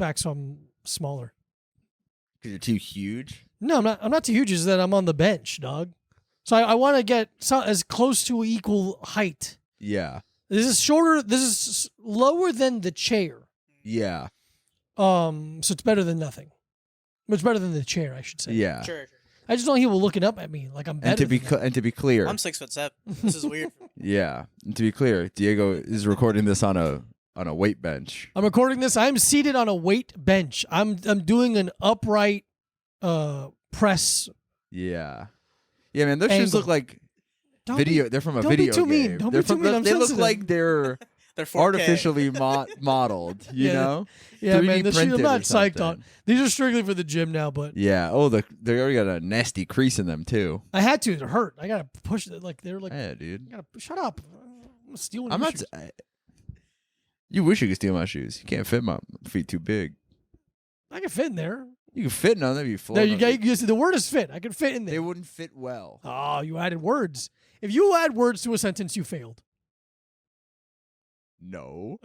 back, so I'm smaller. Because you're too huge? No, I'm not too huge. Is that I'm on the bench, dog. So I want to get as close to equal height. Yeah. This is shorter. This is lower than the chair. Yeah. So it's better than nothing. Much better than the chair, I should say. Yeah. Sure. I just don't want people looking up at me like I'm better. And to be clear, I'm 6'7". This is weird. yeah. And to be clear, Diego is recording this on a weight bench. I'm recording this. I'm seated on a weight bench. I'm doing an upright press. Yeah. Yeah, man. Those shoes look like video. They're from a video game. game. Don't be too mean. They look like they're They're 4K. artificially modeled. You know? Yeah, 3D man. The shoes, I'm printed not or psyched something. on. These are strictly for the gym now, but Yeah. Oh, they already got a nasty crease in them too. I had to. It hurt. I gotta push it. Like they're like, Yeah, dude. shut up. I'm stealing. I'm your not. shoes. You wish you could steal my shoes. You can't fit my feet too big. I can fit in there. You can fit in them. They'd be full. There you go. The word is fit. I can fit in there. They wouldn't fit well. Oh, you added words. If you add words to a sentence, you failed. No.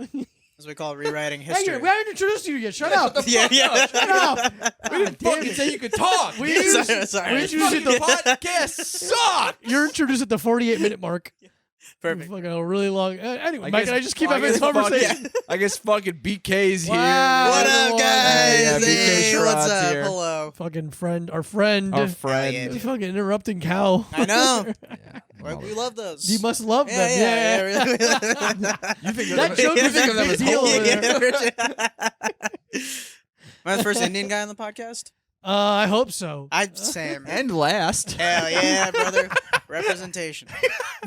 As we call it, rewriting Hey, history. we haven't introduced you yet. Shut up. Yeah. Shut up. We didn't fucking say you could talk. We dude. introduced- Sorry. we introduced you The to podcast sucks. You're introduced at the 48-minute mark. Perfect. Fucking a really long. Anyway, Mike, can I just keep having this fucking- conversation? I guess fucking BK's here. Wow. What up, Everyone. guys? Yeah, BK Hey, what's Sharad's up? here. Hello. Fucking friend, our friend. Our friend. yeah, He's fucking interrupting cow. I know. Yeah, We love those. You must love them. Yeah. You think That of joke them, is a them as big deal. holy. Am I the first Indian guy on the podcast? I hope so. Same. And last, Hell yeah, brother. Representation.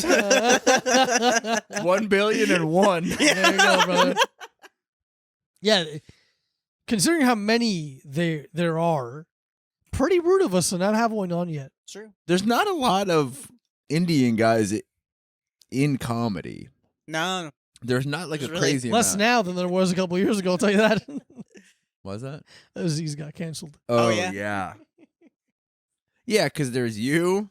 1,000,000,001. There you go, brother. Yeah, considering how many there are, pretty rude of us to not have one on yet. It's true. There's not a lot of Indian guys in comedy. No. There's not like a There's really crazy Less amount. now than there was a couple years ago. I'll tell you that. Was that? Aziz got canceled. Oh, yeah. yeah? Yeah, because there's you,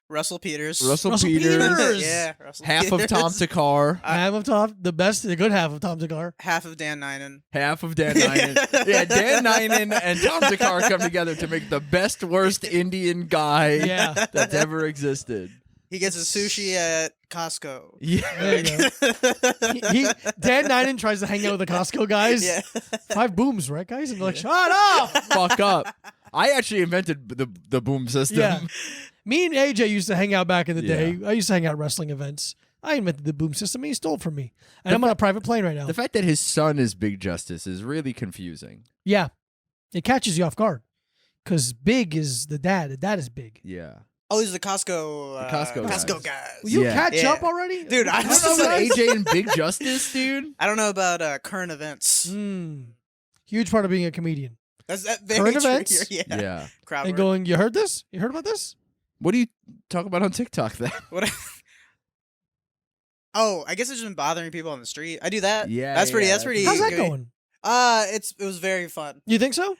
Russell Peters. Russell Peters, Peters. Yeah. Russell half of Peters. Tom Takar, Half of Tom, the good half of Tom Takar. Half of Dan Ninen. half of Dan Ninen. Yeah, Dan Ninen and Tom Takar come together to make the best, worst Indian guy Yeah. that's ever existed. He gets his sushi at Costco. Yeah. There you go. Dan Ninen tries to hang out with the Costco guys. Yeah. 5 booms, right, guys? And they're like, shut up. Fuck up. I actually invented the boom system. Yeah. Me and AJ used to hang out back in the day. Yeah. I used to hang out at wrestling events. I invented the boom system. He stole it from me. And I'm on a private plane right now. The fact that his son is Big Justice is really confusing. Yeah. It catches you off guard. Because Big is the dad. The dad is big. Yeah. Oh, he's the Costco. Costco Costco guys. guys. Will you Yeah. catch Yeah. up already? Dude, I I don't know about AJ and Big Justice, dude. I don't know about current events. Huge part of being a comedian. That's that very Current true. events? Yeah. Yeah. Crowd And work. going, you heard this? You heard about this? What do you talk about on TikTok then? What? Oh, I guess it's just been bothering people on the street. I do that. Yeah, That's pretty. yeah, That's pretty. How's that good. going? It was very fun. You think so?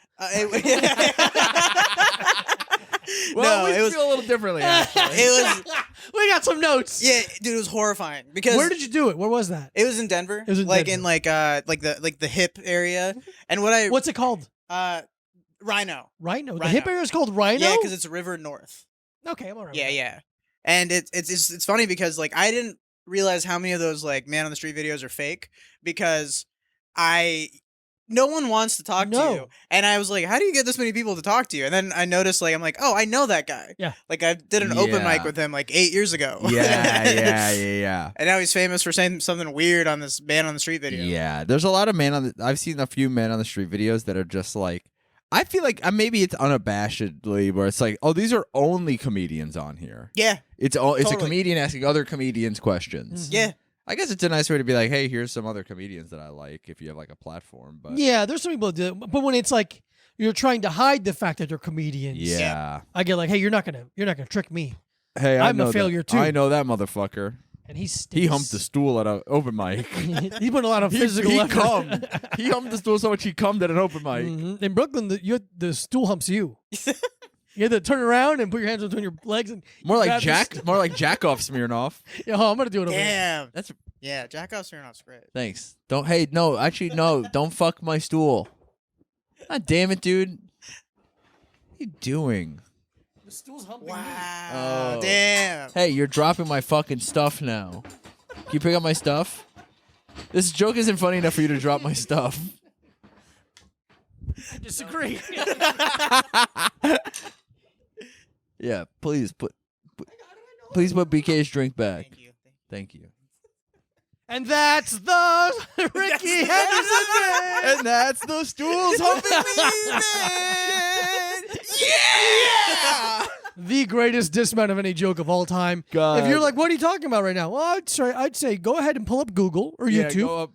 Well, No, we it was. feel a little differently. Actually. It was. We got some notes. Yeah, dude, it was horrifying because Where did you do it? Where was that? it was in Denver. It was in like Denver. in like the hip area, and what I What's it called? Rhino. Rhino. The Rhino. hip area is called Rhino? Yeah, because it's River North. Okay, I'm all right. Yeah, yeah. And it's funny because like I didn't realize how many of those like man on the street videos are fake because no one wants to talk to No. you. And I was like, how do you get this many people to talk to you? And then I noticed like I'm like, oh, I know that guy. Yeah. Like I did an open Yeah. mic with him like 8 years ago. Yeah. And now he's famous for saying something weird on this man on the street video. Yeah, there's a lot of I've seen a few man on the street videos that are just like, I feel like maybe it's unabashedly where it's like, oh, these are only comedians on here. Yeah. It's a Totally. comedian asking other comedians questions. Mhm. Yeah. I guess it's a nice way to be like, hey, here's some other comedians that I like if you have like a platform. But Yeah, there's some people that do it. But when it's like you're trying to hide the fact that they're comedians, yeah. I get like, hey, you're not gonna trick me. Hey, I'm a know failure that. too. I know that motherfucker. And he stinks. He humped the stool at an open mic. He put a lot of physical he effort. cummed. He humped the stool so much he cummed at an open mic. Mhm. In Brooklyn, the stool humps you. You had to turn around and put your hands between your legs and More like grab this- more like jack off Smirnoff. Yeah, I'm gonna do it over here. Damn. That's Yeah, jack off Smirnoff's great. thanks. Don't no, don't fuck my stool. God damn it, dude. What are you doing? The stool's humping me. Wow. Oh. Damn. Hey, you're dropping my fucking stuff now. Can you pick up my stuff? This joke isn't funny enough for you to drop my stuff. I disagree. Yeah, please put BK's drink back. Thank you. Thank you. And that's the Ricky Henderson Band. And that's the stools humping me, man. Yeah! The greatest dismount of any joke of all time. God. If you're like, what are you talking about right now? Well, I'd say go ahead and pull up Google or Yeah, YouTube. go up.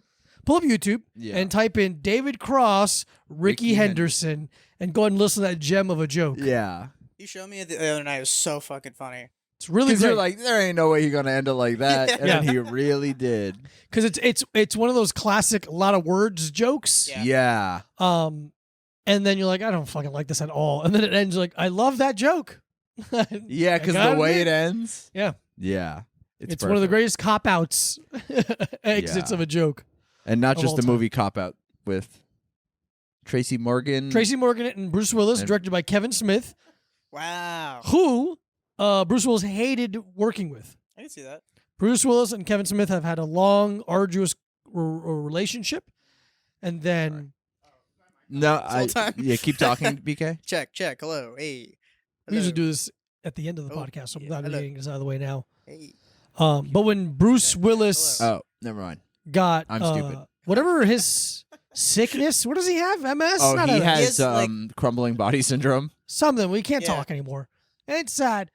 Pull up YouTube Yeah. and type in David Cross, Ricky Ricky Henderson, and go ahead and listen to that gem of a joke. Yeah. You showed me it the other night. It was so fucking funny. It's really Because great. you're like, there ain't no way he's gonna end it like that. And then Yeah. he really did. Because it's one of those classic a lot of words jokes. Yeah. Yeah. And then you're like, I don't fucking like this at all. And then it ends like, I love that joke. Yeah, because I the gotta way admit. it ends. Yeah. Yeah. It's one of the perfect. greatest cop outs exits Yeah. of a joke. And not of just all the time. movie Cop Out with Tracy Morgan. Tracy Morgan and Bruce Willis, And- directed by Kevin Smith, Wow. who Bruce Willis hated working with. I can see that. Bruce Willis and Kevin Smith have had a long, arduous relationship. And then No, whole time. yeah, keep talking, BK. Check. Hello. Hey. we usually Hello. do this at the end of the Oh, podcast, so I'm yeah, glad we're hello. getting this out of the way now. Hey. But when Bruce Willis Oh, never mind. got I'm stupid. whatever his sickness, what does he have? MS? Oh, Not he MS. has has, like- crumbling body syndrome. Something. We can't Yeah. talk anymore. And it's sad.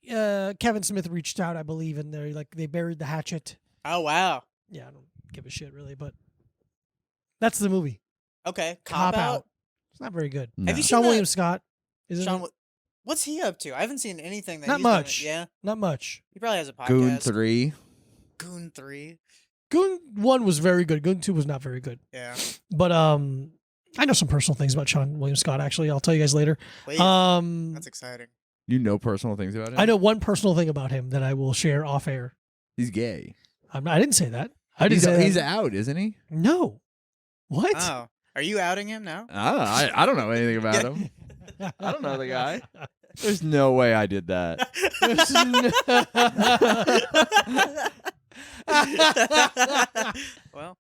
Kevin Smith reached out, I believe, and they buried the hatchet. Oh wow. Yeah, I don't give a shit really, but that's the movie. Okay. Cop Out. It's not very good. No. Have you seen Sean that- William Scott. Isn't Sean, it? what's he up to? I haven't seen anything that Not he's done. much. Yeah. Not much. He probably has a podcast. Goon 3. Goon 3. Goon 1 was very good. Goon 2 was not very good. Yeah. But I know some personal things about Sean William Scott. Actually, I'll tell you guys later. Wait. That's exciting. You know personal things about him? I know one personal thing about him that I will share off air. He's gay. I didn't say that. I didn't say He's that. out, isn't he? No. What? Oh. Are you outing him now? I don't know anything about him. I don't know the guy. There's no way I did that. Well.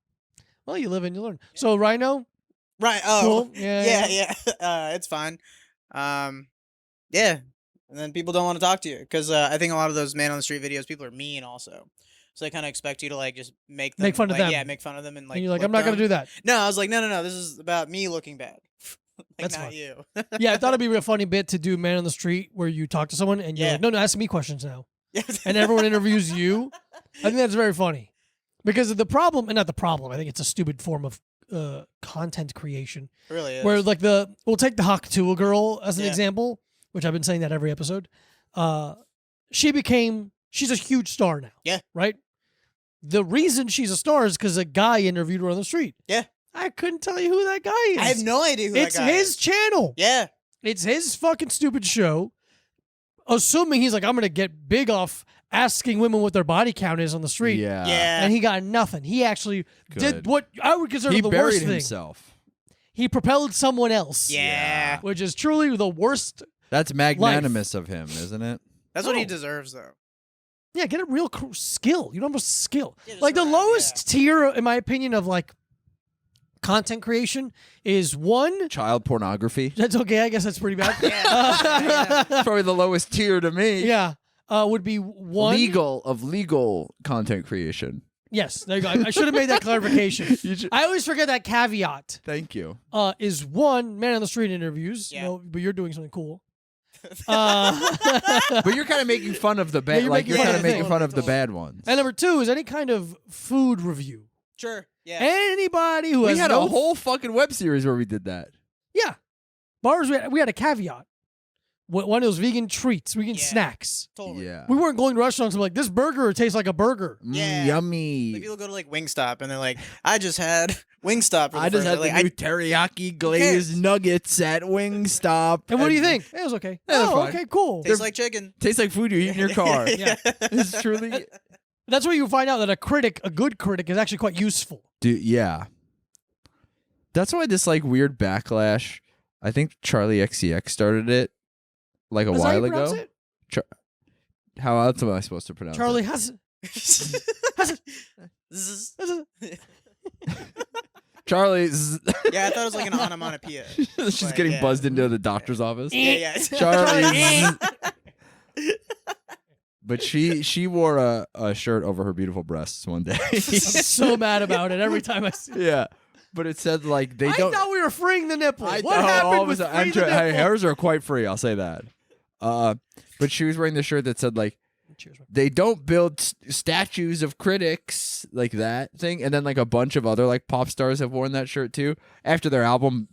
Well, you live and you learn. So, Rhino, Right. Oh. cool. Yeah. Yeah. It's fine. Yeah. And then people don't want to talk to you because I think a lot of those man on the street videos, people are mean also. So they kind of expect you to like just make them, Make fun of like, them. Yeah, make fun of them and like. And you're like, look I'm not going to dumb. do that. No, I was like, no. This is about me looking bad. Like, That's not fine. you. Yeah, I thought it'd be a real funny bit to do man on the street where you talk to someone and you're Yeah. like, no, ask me questions now. Yeah. And everyone interviews you. I think that's very funny. Because of the problem, and not the problem, I think it's a stupid form of content creation. It really is. Where like we'll take the Haktua girl as an Yeah. example, which I've been saying that every episode. She's a huge star now. Yeah. Right? The reason she's a star is because a guy interviewed her on the street. Yeah. I couldn't tell you who that guy is. I have no idea who It's that guy his is. channel. Yeah. It's his fucking stupid show. Assuming he's like, I'm gonna get big off asking women what their body count is on the street. Yeah. Yeah. And he got nothing. He actually did Good. what I would consider He the buried worst thing. himself. He propelled someone else. Yeah. Which is truly the worst. That's magnanimous of him, isn't it? That's what he No. deserves, though. Yeah, get a real skill. You don't have a skill. Yeah, just Like the around, lowest tier, in my opinion, of like content creation is one. Child pornography. That's okay. I guess that's pretty bad. Yeah. Probably the lowest tier to me. Yeah. Would be one. Legal content creation. Yes, there you go. I should have made that clarification. You should- I always forget that caveat. Thank you. Is one man on the street interviews. Yeah. You know, but you're doing something cool. But you're kind of making fun of the Yeah, bad. you're Like making you're fun kind of of the making thing. fun of the bad ones. And number two is any kind of food review. Sure. Yeah. Anybody who We has had no a whole fucking web series where we did that. yeah bars. We had a caveat. one of those vegan treats, vegan Yeah. snacks. Totally. Yeah. We weren't going to restaurants and be like, this burger tastes like a burger. Yeah. Yummy. Like people go to like Wingstop and they're like, I just had Wingstop. For the I just first had time. the Like, new teriyaki glazed nuggets at Wingstop. And what do you think? It was okay. Yeah, they're Oh, fine. okay, cool. tastes like chicken. Tastes like food you eat in your car. Yeah. It's truly. That's where you find out that a good critic, is actually quite useful. Dude, yeah. That's why this like weird backlash. I think Charlie XCX started it like a Is that how while you pronounce ago. it? How else am I supposed to pronounce Charlie it? has. Charlie's Yeah, I thought it was like an onomatopoeia. she's Like, getting yeah. buzzed into the doctor's office. Yeah. Charlie's. But she wore a shirt over her beautiful breasts one day. I'm so mad about it every time I see it. Yeah. But it said like they I don't. thought we were freeing the nipple. I What thought all happened of a with sudden- free the hey, nipple? hers are quite free. I'll say that. But she was wearing the shirt that said like Cheers, man. they don't build statues of critics like that thing, and then like a bunch of other like pop stars have worn that shirt too after their album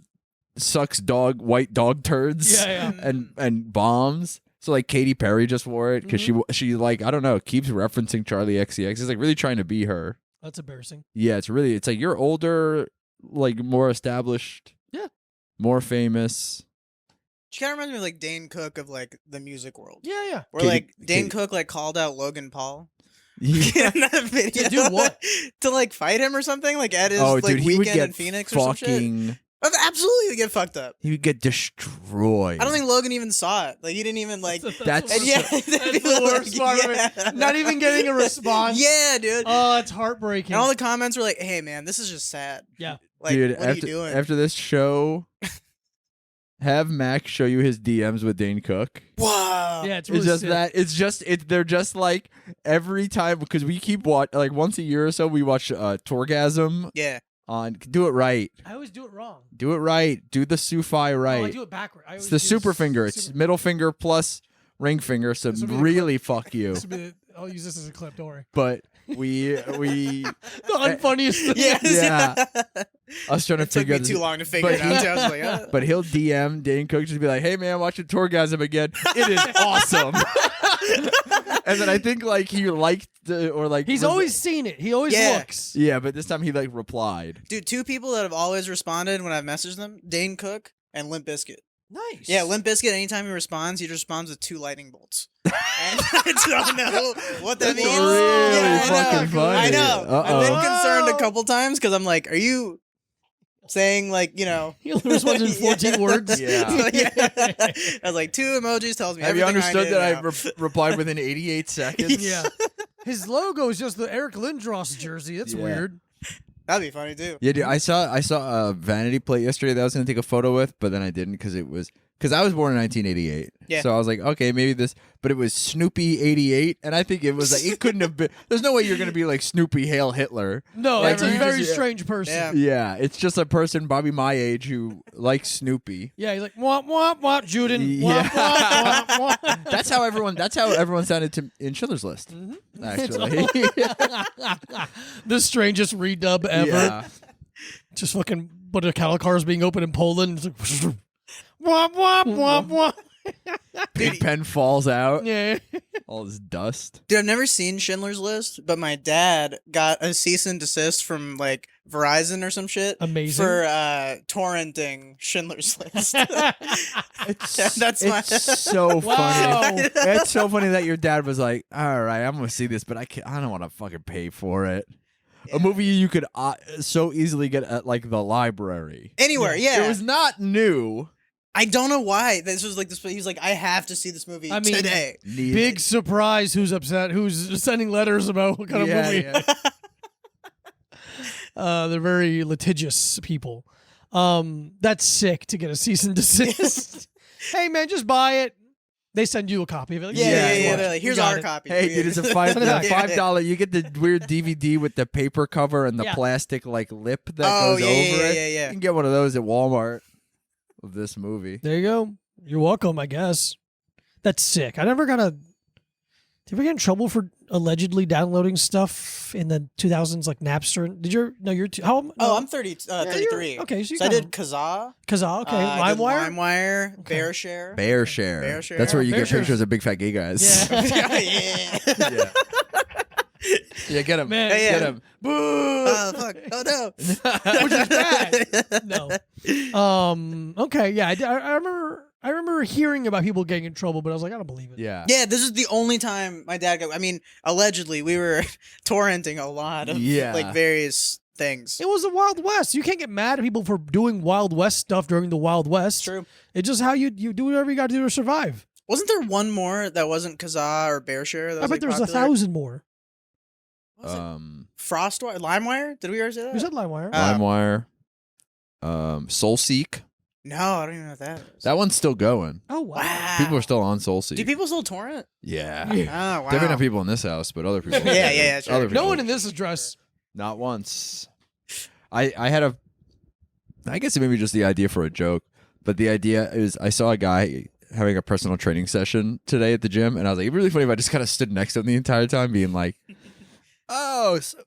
sucks white dog turds Yeah, yeah. and bombs. So like Katy Perry just wore it because she like I don't know keeps referencing Charlie XCX. It's like really trying to be her. That's embarrassing. Yeah, it's like you're older, like more established, Yeah. more famous. She kind of reminds me of like Dane Cook of like the music world. Yeah, yeah. Where Katy- like Dane Katy- Cook like called out Logan Paul Yeah. in that video. To do what? To like fight him or something? Like at his Oh, like dude, he would weekend get in Phoenix or some shit? fucking. Absolutely would get fucked up. He would get destroyed. I don't think Logan even saw it. Like he didn't even like. That's- And yeah, That's the worst part of it. Not even getting a response. Yeah, dude. Oh, it's heartbreaking. And all the comments were like, "Hey, man, this is just sad. Yeah. Like, Dude, what are you doing?" after this show, have Max show you his DMs with Dane Cook. Wow. Yeah, it's really It's just sick. that. It's just they're just like every time because we keep like once a year or so we watch Torgasm Yeah. on. Do it right. I always do it wrong. Do it right. Do the Sufi right. No, I do it backward. It's the super finger. It's middle finger plus ring finger. So This will be the really fuck you. I'll use this as a clip. Don't worry. But we The unfunniest thing. Yeah. Yeah. I was trying to It took figure me too long to figure but it out. Too. I was like, But he'll DM Dane Cook just be like, "Hey man, watching Torgasm again. It is awesome." And then I think like he liked or like He's was- always seen it. He always Yeah. looks. yeah, but this time he like replied. dude, two people that have always responded when I've messaged them: Dane Cook and Limp Bizkit. Nice. Yeah, Limp Bizkit. Anytime he responds with 2 lightning bolts. And I don't know what that That's means. really Yeah, I know. fucking funny. I know. I've been Uh-oh. concerned a Wow. couple times because I'm like, are you saying like, you know? He only responds in 14 words. Yeah. Yeah. I was like, 2 emojis tells me Have you everything understood I that need I replied within 88 seconds? Yeah. His logo is just the Eric Lindros jersey. That's Yeah. weird. That'd be funny too. Yeah, dude. I saw a vanity plate yesterday that I was gonna take a photo with, but then I didn't because I was born in 1988. Yeah. So I was like, okay, maybe this, but it was Snoopy 88, and I think it was like it couldn't have been. There's no way you're gonna be like Snoopy Hail Hitler. No, Like, it's a you very just- strange person. Yeah. Yeah, it's just a person probably my age who likes Snoopy. Yeah, he's like, womp, womp, womp, Juden. Yeah. Womp, womp, womp. That's how everyone sounded to in Schindler's List. Actually, The strangest redub ever. Yeah. Just fucking but a cattle car is being opened in Poland. It's like, womp, womp, womp, womp. Big Pen falls out. Yeah. All this dust. Dude, I've never seen Schindler's List, but my dad got a cease and desist from like Verizon or some shit. Amazing. For torrenting Schindler's List. That's it's my so Wow. funny. It's so funny that your dad was like, "All right, I'm gonna see this, but I don't want to fucking pay for it." A movie you could so easily get at like the library. Anywhere, yeah. It was not new. I don't know why. This was like this. He was like, I have to see this movie I mean, today. Big surprise. Who's upset? Who's sending letters about what kind of movie? Yeah. They're very litigious people. That's sick to get a cease and desist. Hey man, just buy it. They send you a copy of it. Like, Yeah, Yeah, yeah, yeah. watch They're like, You here's got our it. copy. Hey, dude, it's a $5. You get the weird DVD with the paper cover and the Yeah. plastic like lip that Oh, goes yeah, over yeah, it. yeah, yeah. You can get one of those at Walmart of this movie. There you go. You're welcome, I guess. That's sick. I never got a Did we get in trouble for allegedly downloading stuff in the 2000s, like Napster? Did you? No, you're. How? Oh, I'm 30, Yeah, 33. Okay, so, So I did Kazaa. Kazaa. Okay, I did LimeWire. LimeWire, Okay. BearShare. BearShare. That's where you Bear get Share. pictures of big fat gay guys. Yeah. yeah. yeah. Yeah, get him. Man, yeah. Get him. Boo! Oh fuck! Oh no! Which is bad. No. Okay. Yeah. I remember. I remember hearing about people getting in trouble, but I was like, I don't believe it. Yeah. Yeah, this is the only time my dad got. I mean, allegedly, we were torrenting a lot of like various things. It was the Wild West. You can't get mad at people for doing Wild West stuff during the Wild West. It's true. It's just how you do whatever you got to do to survive. Wasn't there one more that wasn't Kazaa or BearShare? That was, I bet like, there's popular? 1,000 more. Was it Frostwire, LimeWire? Did we ever say that? You said LimeWire. LimeWire. SoulSeek. No, I don't even know what that is. That one's still going. Oh wow. Wow. People are still on SoulSeek. Do people still torrent? Yeah. Oh wow. Definitely not people in this house, but other people. Yeah, sure. Other No people. No one in this address. Not once. I had a. I guess it may be just the idea for a joke, but the idea is I saw a guy having a personal training session today at the gym, and I was like, it'd be really funny if I just kind of stood next to him the entire time, being like, "Oh, so,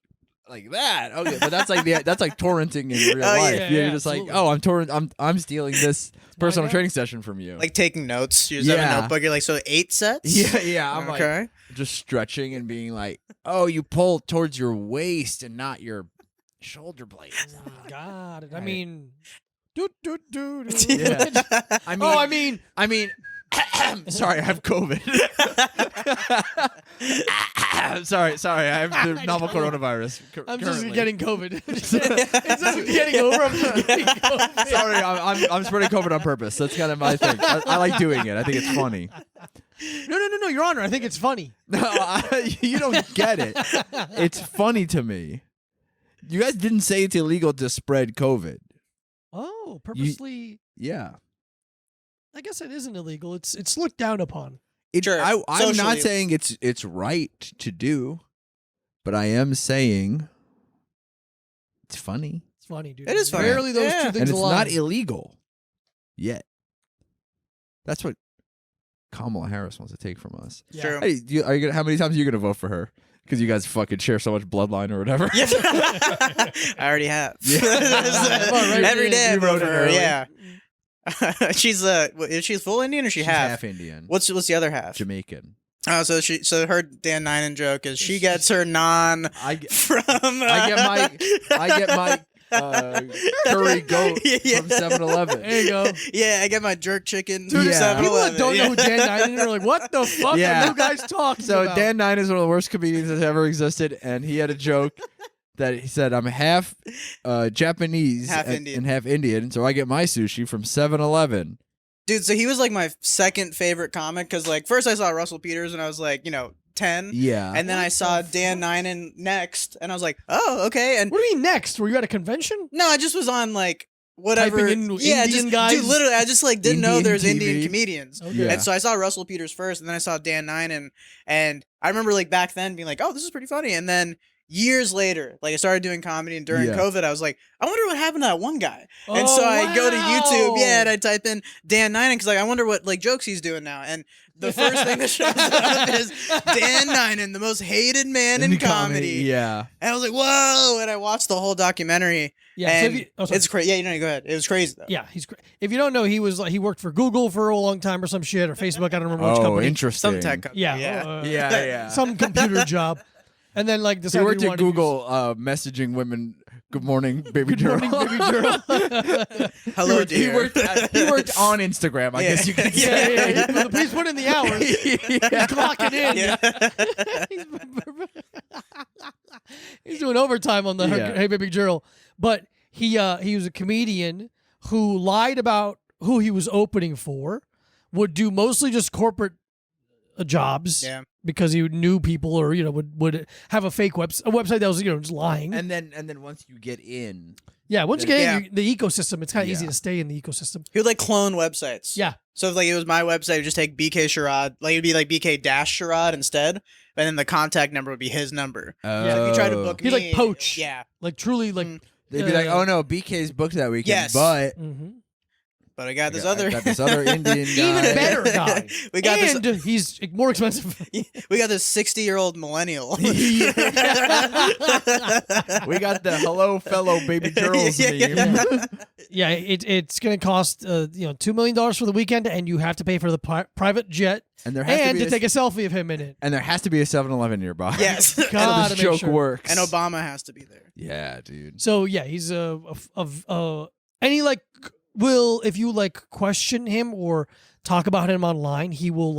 like that." Okay, but that's like torrenting in real life. yeah, You're yeah, just absolutely. like, "Oh, I'm stealing this personal guy. training session from you." Like taking notes. You just have a Yeah. notebook. You're like, so 8 sets? yeah. I'm like Okay. just stretching and being like, "Oh, you pull towards your waist and not your shoulder blades." God. I Right. mean. Do. Yeah. I mean, sorry, I have COVID. sorry, I have the novel coronavirus. I'm just currently. getting COVID. It's not getting over. I'm just getting COVID. Sorry, I'm spreading COVID on purpose. That's kind of my thing. I like doing it. I think it's funny. No, Your Honor. I think it's funny. No, you don't get it. It's funny to me. You guys didn't say it's illegal to spread COVID. Oh, purposely. Yeah. I guess it isn't illegal. It's looked down upon. Sure. I'm not Socially. saying it's right to do, but I am saying it's funny. It's funny, dude. It is funny. Rarely those Yeah. two And things it's align. not illegal yet. That's what Kamala Harris wants to take from us. Yeah. True. Hey, how many times are you gonna vote for her? Because you guys fucking share so much bloodline or whatever. Yeah. I already have. Yeah. Right. Every day I You vote wrote for it her. early. Yeah. Is she full Indian or She's half? half Indian. What's the other half? Jamaican. Oh, so her Dan Ninen joke is she gets her non I get from. I get my curry goat Yeah. from 7-Eleven. There you go. Yeah, I get my jerk chicken Dude, from Yeah. People that 7-Eleven. don't yeah. know who Dan Ninen are like, what the fuck Yeah. are you guys talking So about? Dan Nine is one of the worst comedians that's ever existed, and he had a joke that he said, "I'm half Japanese Half and, Indian. and half Indian, so I get my sushi from 7-Eleven." Dude, so he was like my second favorite comic because like first I saw Russell Peters when I was like 10, Yeah. and then I saw Dan Ninen next, and I was like, oh okay, and What do you mean next? Were you at a convention? no, I just was on like whatever. Typing in yeah, Indian just, guys? Dude, literally, I just like didn't know Indian there's TV. Indian comedians. Okay. Yeah. And so I saw Russell Peters first, and then I saw Dan Ninen, and I remember like back then being like, oh, this is pretty funny, and then years later, like I started doing comedy, and during Yeah. COVID, I was like, I wonder what happened to that one guy. And Oh, so I go to YouTube, wow. and I type in Dan Ninen because like I wonder what like jokes he's doing now, and the first thing that shows up is Dan Ninen, the most hated man in comedy. Yeah. And I was like, whoa! And I watched the whole documentary. Yeah, so and if you- oh, sorry. it's crazy. Yeah, go ahead. It was crazy though. Yeah, he's great. If you don't know, he was like he worked for Google for a long time or some shit or Facebook. I don't remember which Oh, company. interesting. Some tech company. Yeah, Yeah. Yeah. some computer job, and then like He decided worked he at wanted to do Google messaging women. Good morning, baby girl. Morning, baby girl. Hello, He dear. worked on Instagram. I Yeah. guess you could yeah, say. yeah, yeah. Please put in the hours. He's clocking in. He's doing overtime on the Yeah. Hey Baby Girl. But he was a comedian who lied about who he was opening for, would do mostly just corporate jobs Yeah. because he knew people or would have a fake website that was just lying. And then once you get in, yeah, once you get Yeah. in the ecosystem, it's kind of easy Yeah. to stay in the ecosystem. He would like clone websites. Yeah. So if like it was my website, it would just take BK Sharad. Like it'd be like BK Sharad instead. And then the contact number would be his number. Yeah, If you try to book He'd, me, like, poach. Yeah. Like truly like Mm. they'd be like, "Oh no, BK's booked that weekend." Yes. But mhm. But I got this I other got this other Indian guy. Even better guy. we got and he's more expensive. we got this 60-year-old millennial. We got the hello fellow baby girls meme. Yeah, it's going to cost $2 million for the weekend, and you have to pay for the private jet And there has to take a selfie of him in it. And there has to be a 7-Eleven nearby. Yes. So Gotta this make joke sure. works. And Obama has to be there. Yeah, dude. So yeah, he's and he if you question him or talk about him online, he will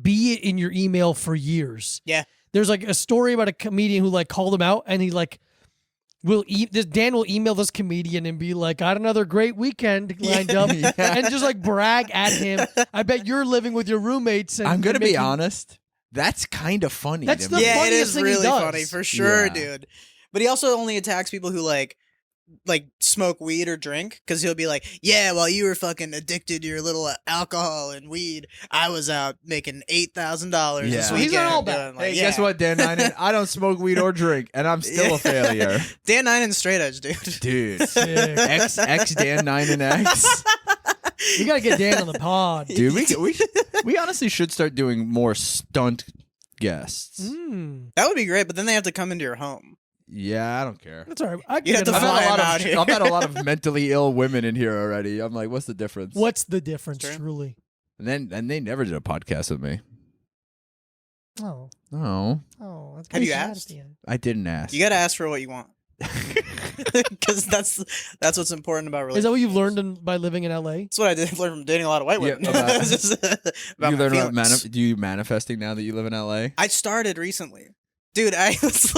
be in your email for years. Yeah. There's a story about a comedian who called him out, and he Dan will email this comedian and be like, "Got another great weekend lined up," and just brag at him. I bet you're living with your roommates. And I'm gonna be making- honest. That's kind of funny. That's to the me. Yeah, it funniest is thing he really does. funny for sure, Yeah. dude. But he also only attacks people who smoke weed or drink, because he'll be like, "Yeah, while you were fucking addicted to your little alcohol and weed, I was out making $8,000 Yeah. this So weekend." he's not all bad. doing, Hey, yeah. guess what, Dan Ninen? I don't smoke weed or drink, and I'm still a failure. Dan Ninen's straight edge, dude. Dude. Sick. X Dan 9 and X. We gotta get Dan on the pod. Dude, we honestly should start doing more stunt guests. That would be great, but then they have to come into your home. Yeah, I don't care. That's all right. I can You have get to him fly on. him out here. I've had a lot of mentally ill women in here already. I'm like, what's the difference? What's the difference, True. truly? And they never did a podcast with me. Oh, No, that's Have you kinda sad asked? at the end. I didn't ask. You got to ask for what you want. Because that's what's important about relationships. Is that what you've learned by living in LA? That's what I did learn from dating a lot of white Yeah, women. about- It's just about you my learn about feelings. do you manifesting now that you live in LA? I started recently. Dude, I was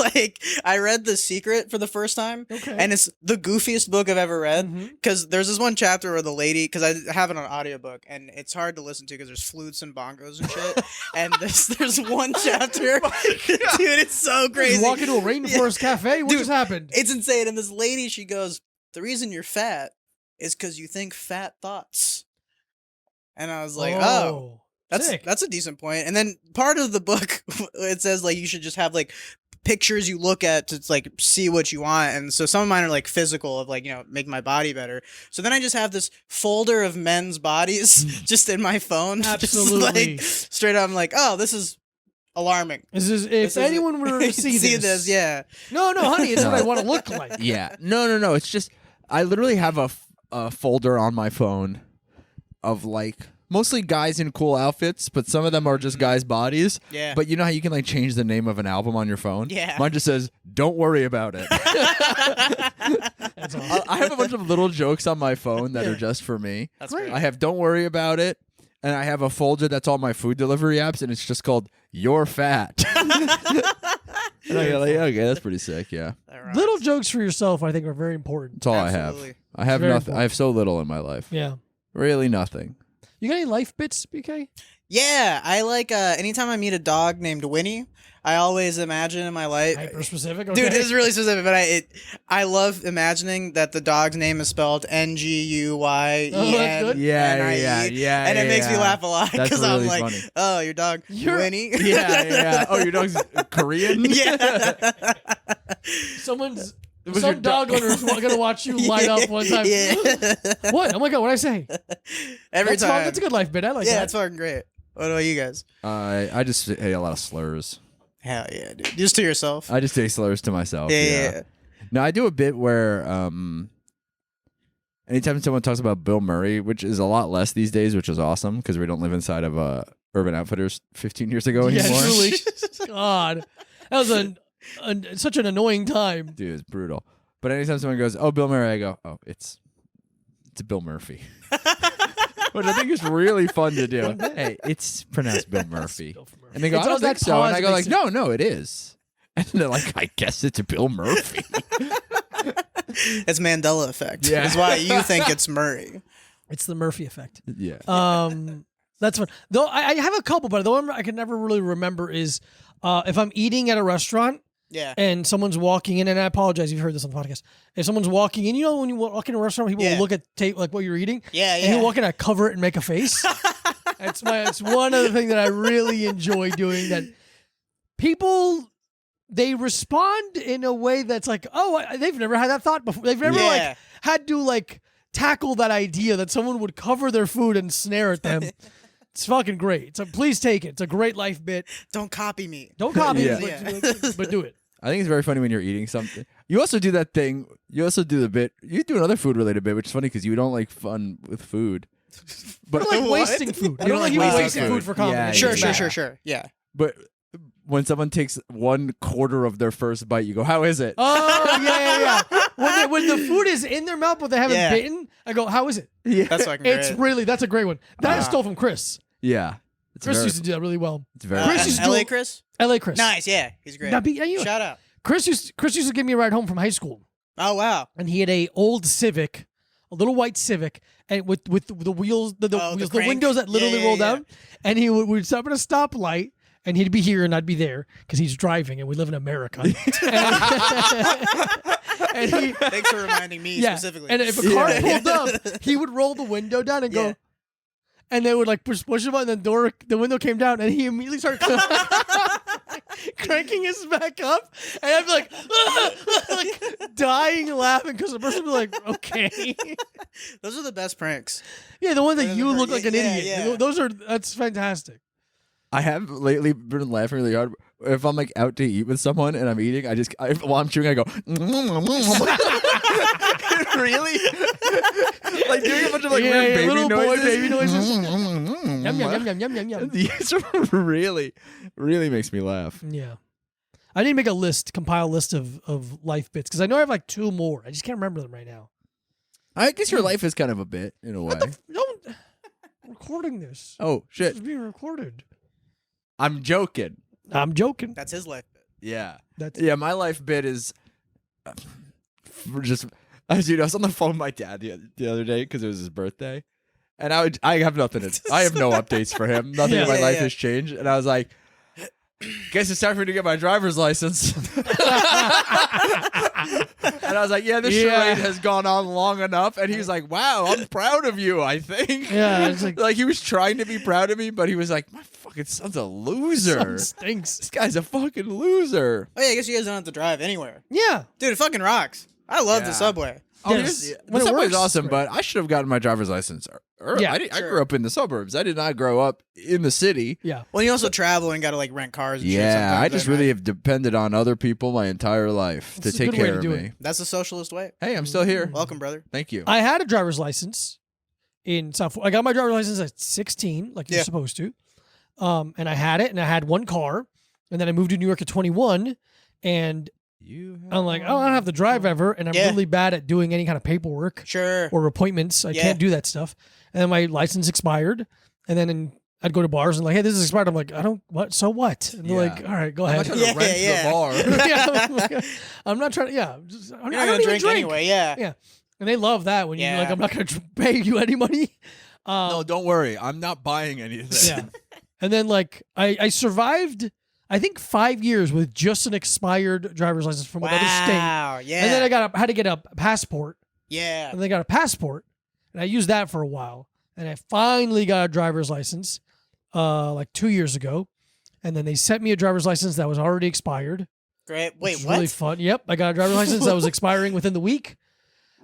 I read The Secret for the first time, Okay. and it's the goofiest book I've ever read. Mhm. Because there's this one chapter where the lady, because I have it on audiobook, and it's hard to listen to because there's flutes and bongos and shit. And there's one chapter, dude, it's so crazy. Just walk into a rainforest cafe. What Dude, just happened? It's insane. And this lady, she goes, "The reason you're fat is because you think fat thoughts." And I was like, oh. sick. That's a decent point. And then part of the book, it says you should just have pictures you look at to see what you want. And so some of mine are physical of make my body better. So then I just have this folder of men's bodies just in my phone. Absolutely. Just straight up, I'm like, oh, this is alarming. If This is- anyone were to see this, yeah. No, honey, it's what I want to look like. Yeah. No. It's just I literally have a folder on my phone of mostly guys in cool outfits, but some of them are just guys' bodies. Yeah. But you know how you can change the name of an album on your phone? Yeah. Mine just says, "Don't worry about it." That's awesome. I have a bunch of little jokes on my phone that are just for me. That's Great. great. I have "Don't worry about it," and I have a folder that's all my food delivery apps, and it's just called "You're Fat." And I go okay, that's pretty sick. Yeah, All right. Little jokes for yourself, I think, are very important. that's all I Absolutely. have. I have Very nothing. important. I have so little in my life. Yeah. Really nothing. You got any life bits, BK? Yeah, I anytime I meet a dog named Winnie, I always imagine in my life. Hyper specific. Okay. Dude, it's really specific, but I love imagining that the dog's name is spelled Nguyen. Oh, that's good. Yeah. And it makes me laugh a lot That's because I'm really like, funny. oh, your dog, Winnie. Yeah. Oh, your dog's Korean? Yeah. Someone's. Was your Some dog owner's gonna watch you light up one time. Yeah. What? Oh my god! What did I say? Every That's time. fun. That's a good life bit. I like Yeah, that. that's fucking great. What about you guys? I just say a lot of slurs. Hell yeah, dude. Just to yourself. I just say slurs to myself. Yeah. No, I do a bit where anytime someone talks about Bill Murray, which is a lot less these days, which is awesome because we don't live inside of Urban Outfitters 15 years ago Yeah, anymore. truly. God, that was such an annoying time. Dude, it's brutal. But anytime someone goes, "Oh, Bill Murray," I go, "Oh, it's Bill Murphy," which I think is really fun to do. Hey, it's pronounced Bill Murphy, and they go, It's "I all don't think that so," and pause I go makes like, "No, it is," and they're like, "I guess it's Bill Murphy." It's Mandela effect. Yeah. That's why you think it's Murray. It's the Murphy effect. Yeah. That's fun. Though I have a couple, but the one I can never really remember is if I'm eating at a restaurant. Yeah. And someone's walking in, and I apologize if you've heard this on the podcast. If someone's walking in, when you walk in a restaurant, people will look at tape what you're eating. Yeah, And you walk in, I cover it and make a face. It's one of the things that I really enjoy doing. That people they respond in a way that's like, oh, they've never had that thought before. They've never Yeah. had to tackle that idea that someone would cover their food and snare at them. It's fucking great. So please take it. It's a great life bit. Don't copy me. Don't copy Yeah. it, but do it. I think it's very funny when you're eating something. You also do that thing. You also do the bit. You do another food related bit, which is funny because you don't like fun with food. But I don't like What? wasting food. I You don't like people wasting wasting food. food for comedy. Yeah, It's Sure, yeah, sure, bad. sure, sure. Yeah. but when someone takes 1/4 of their first bite, you go, "How is it?" Oh yeah. When the food is in their mouth but they haven't Yeah. bitten, I go, "How is it?" Yeah, That's fucking It's great. really that's a great one. That I Ah. stole from Chris. yeah. It's Chris very, used to do that really well. it's very. Chris used to do LA it- Chris? L.A. Chris. Nice, yeah. He's great. Now, you- Shout out. Chris used to give me a ride home from high school, Oh, wow. and he had a old Civic, a little white Civic, and with the wheels, the Oh, the wheels, the crank? windows that literally Yeah, roll yeah, down, and he would stop at a stoplight. And he'd be here and I'd be there because he's driving and we live in America. and he, Thanks for reminding me yeah. specifically. And if a car Yeah. pulled up, he would roll the window down and Yeah. go, and they would like push the button, and the window came down, and he immediately started cranking his back up, and I'd be like dying laughing because the person would be like, okay, Those are the best pranks. yeah, the one that Yeah, you look like an yeah, idiot. yeah. That's fantastic. I have lately been laughing really hard. If I'm like out to eat with someone and I'm eating, while I'm chewing, I go, really? Like doing a bunch of like Yeah, weird yeah, baby little boy noises. baby noises. Yum yum yum yum yum yum yum. These really makes me laugh. Yeah. I need to make compile a list of life bits because I know I have like 2 more. I just can't remember them right now. I guess your life is kind of a bit in a way. Don't I'm recording this. Oh This shit! is being recorded. I'm joking. I'm joking. That's his life. Yeah, That's yeah. My life bit is just as you know. I was on the phone with my dad the other day because it was his birthday, and I have nothing. I have no updates for him. Nothing in my Yeah, life yeah. has changed, and I was like, guess it's time for me to get my driver's license. And I was like, yeah, this charade has gone on long enough. And he was like, wow, I'm proud of you, I think. Yeah, it's like- like he was trying to be proud of me, but he was like, my fucking son's a loser. Son stinks. This guy's a fucking loser. Oh, yeah, I guess you guys don't have to drive anywhere. Yeah. Dude, it fucking rocks. I love Yeah. the subway. Oh, Yes. the When it subway's works, awesome, great. but I should have gotten my driver's license. Yeah, I sure. grew up in the suburbs. I did not grow up in the city. Yeah. Well, you also travel and got to like rent cars and shit Yeah, sometimes, I just right? really have depended on other people my entire life It's to a take good way care to of do me. it. That's the socialist way. Hey, I'm still here. Welcome, brother. Thank you. I had a driver's license in South. I got my driver's license at 16, like you're Yeah. supposed to. And I had it, and I had 1 car, and then I moved to New York at 21, and I'm like, oh, I don't have to drive ever, and I'm Yeah. really bad at doing any kind of paperwork Sure. or appointments. I Yeah. can't do that stuff. And then my license expired, and then I'd go to bars and like, hey, this is expired. I'm like, I don't. What? So what? And they're Yeah. like, all right, go I'm ahead. not trying to Yeah, rent yeah. the bar. Yeah, I'm like, I'm not trying to. Yeah, just, You're I not don't gonna even drink anyway. Yeah. Yeah. And they love that when you're Yeah. like, I'm not going to pay you any money. No, don't worry. I'm not buying anything. Yeah. And then like I survived, I think 5 years with just an expired driver's license from another state. Wow. Yeah. And then I had to get a passport, Yeah. and then I got a passport, and I used that for a while, and I finally got a driver's license, like 2 years ago, and then they sent me a driver's license that was already expired. Great. Which Wait, was what? really fun. Yep, I got a driver's license that was expiring within the week.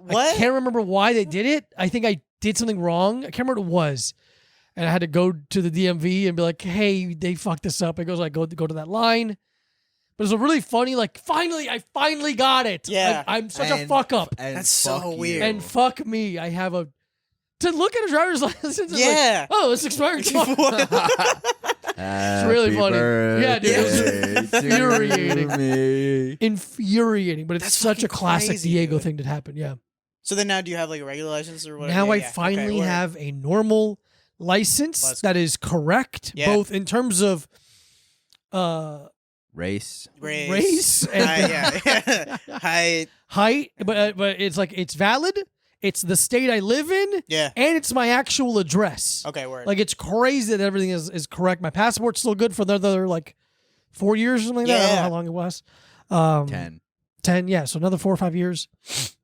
I What? can't remember why they did it. I think I did something wrong. I can't remember what it was. And I had to go to the DMV and be like, hey, they fucked this up. It goes like, go to that line. But it's a really funny, like, I finally got it. Yeah. I'm such a fuck up. That's so weird. And fuck me. I have to look at a driver's license. It's Yeah. Like, oh, it's expired tomorrow. It's really funny. Yeah, dude, it was infuriating. Me. Infuriating. But it's That's such a fucking classic crazy, Diego dude. thing that happened. Yeah. So then now do you have like a regular license or whatever? Now Yeah, I yeah. finally Okay, word. have a normal license Let's that is correct, Yeah. both in terms of Race. race and yeah. Height. height, but it's like it's valid. It's the state I live in, Yeah. and it's my actual address. Okay, word. Like it's crazy that everything is correct. My passport's still good for another like 4 years or something like that. I don't know Yeah. how long it was. 10, yeah. So another 4 or 5 years.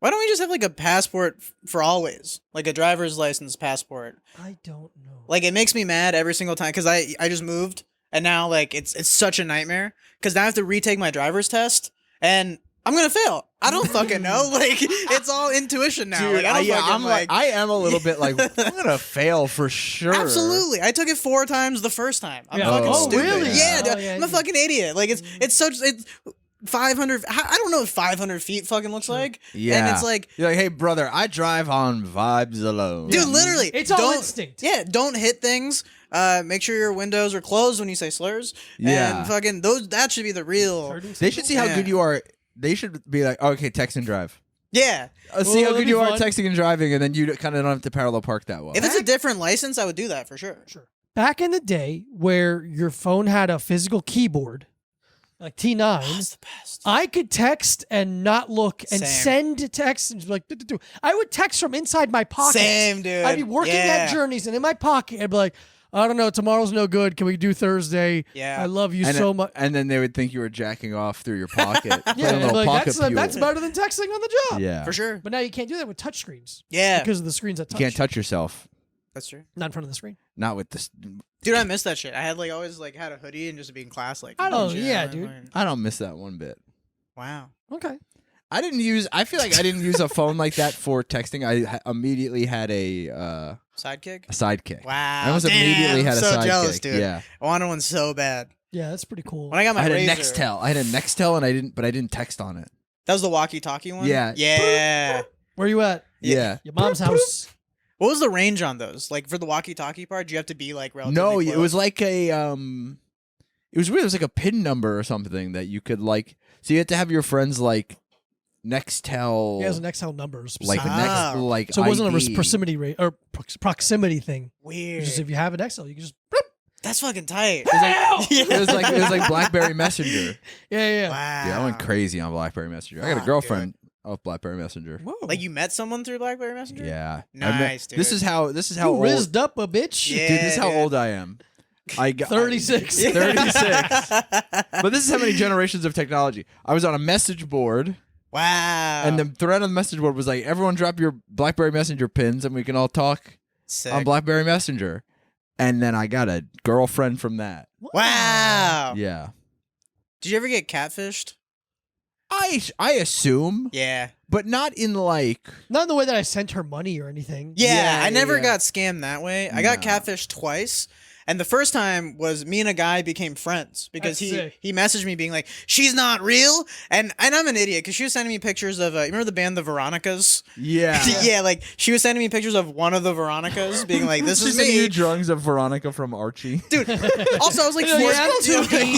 Why don't we just have like a passport for always? Like a driver's license passport. I don't know. Like it makes me mad every single time because I just moved and now like it's such a nightmare because now I have to retake my driver's test and I'm gonna fail. I don't fucking know. Like, it's all intuition now. Dude, like, I don't fucking, I'm like, I am a little bit like, I'm gonna fail for sure. Absolutely. I took it 4 times the first time. I'm Yeah. fucking Oh, stupid. really? Yeah, Oh, dude, yeah, I'm a yeah. fucking idiot. Like, it's 500. I don't know what 500 feet fucking looks like. Yeah. And it's like, You're like, hey, brother, I drive on vibes alone. dude, literally, It's all don't- instinct. Yeah, don't hit things. Make sure your windows are closed when you say slurs. Yeah. And fucking that should be the real. They should see how Yeah. good you are. They should be like, okay, text and drive. Yeah. See Well, how that'd good be you are fun. texting and driving, and then you kind of don't have to parallel park that well. If it's a different license, I would do that for sure. Sure. Back in the day where your phone had a physical keyboard, like T9s, That's the best. I could text and not look and Same. send texts and just be like, do. I would text from inside my pocket. Same, dude. I'd be working Yeah. at Journeys and in my pocket, I'd be like, I don't know, tomorrow's no good. Can we do Thursday? Yeah. I love you and so then, much. And then they would think you were jacking off through your pocket. Yeah, Playing a I'd be little like, pocket that's fuel. better than texting on the job. Yeah. For sure. But now you can't do that with touchscreens Yeah. because of the screens that You touch. can't touch yourself. That's true. Not in front of the screen. Not with this. Dude, I miss that shit. I had always had a hoodie and just be in class like. I don't- shit. yeah, dude. I don't miss that one bit. Wow. Okay. I feel like I didn't use a phone like that for texting. I immediately had a Sidekick. sidekick. Wow. I almost damn, immediately had a so sidekick. jealous, dude. Yeah. I wanted one so bad. Yeah, that's pretty cool. When I got my I had Razor, a Nextel. I had a Nextel, and I didn't text on it. That was the walkie-talkie one. Yeah. Yeah. Where you at? Yeah. Your mom's house. What was the range on those? Like for the walkie-talkie part, do you have to be like relatively No, close? it was like a It was weird. It was like a PIN number or something that you could like. So you had to have your friends like Nextel. He has an XL numbers. like the Ah. next like. So it wasn't a ID. proximity rate or proximity thing. weird. It's just if you have an XL, you can just. That's fucking tight. It was like BlackBerry Messenger. Yeah. Wow. Yeah, I went crazy on BlackBerry Messenger. I got a Fuck, girlfriend off BlackBerry Messenger. Whoa. Like you met someone through BlackBerry Messenger? Yeah, Nice, dude. This is how you old. rizzed up a bitch. Yeah. Dude, this is how dude. old I am. I got 36. 36. But this is how many generations of technology. I was on a message board, Wow. and the thread on the message board was like, "Everyone, drop your BlackBerry Messenger pins, and we can all talk Sick. on BlackBerry Messenger." And then I got a girlfriend from that. Wow. Yeah, Did you ever get catfished? I assume, Yeah. but not in like. Not in the way that I sent her money or anything. Yeah, I never yeah. got scammed that way. I got No. catfished twice. And the first time was me and a guy became friends because That's sick. he messaged me being like, "She's not real," and I'm an idiot because she was sending me pictures of you remember the band the Veronicas? Yeah. Yeah, like she was sending me pictures of one of the Veronicas, being like, "This She is sent you me." drawings of Veronica from Archie. Dude, also I was like, Yeah, 14.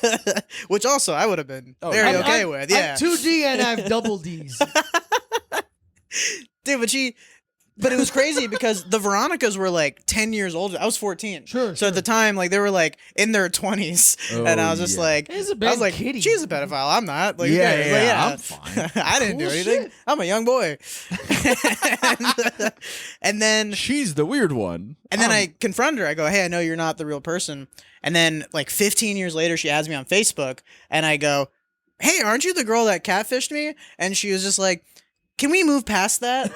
that's Yeah. Which also I would have been very I'm- okay I'm- with. Yeah, I'm 2D and I have double Ds. dude, but it was crazy because the Veronicas were like 10 years older. I was 14. Sure, So at the time, like they were like in their 20s, and I was just yeah. like, It's a I bad was like, kitty. she's a pedophile. I'm not. Like, who Yeah, cares? yeah, Like, I'm fine. I didn't do Cool anything. shit. I'm a young boy. and then She's the weird one. I confront her. I go, "Hey, I know you're not the real person." And then like 15 years later, she adds me on Facebook, and I go, "Hey, aren't you the girl that catfished me?" And she was just like, "Can we move past that?"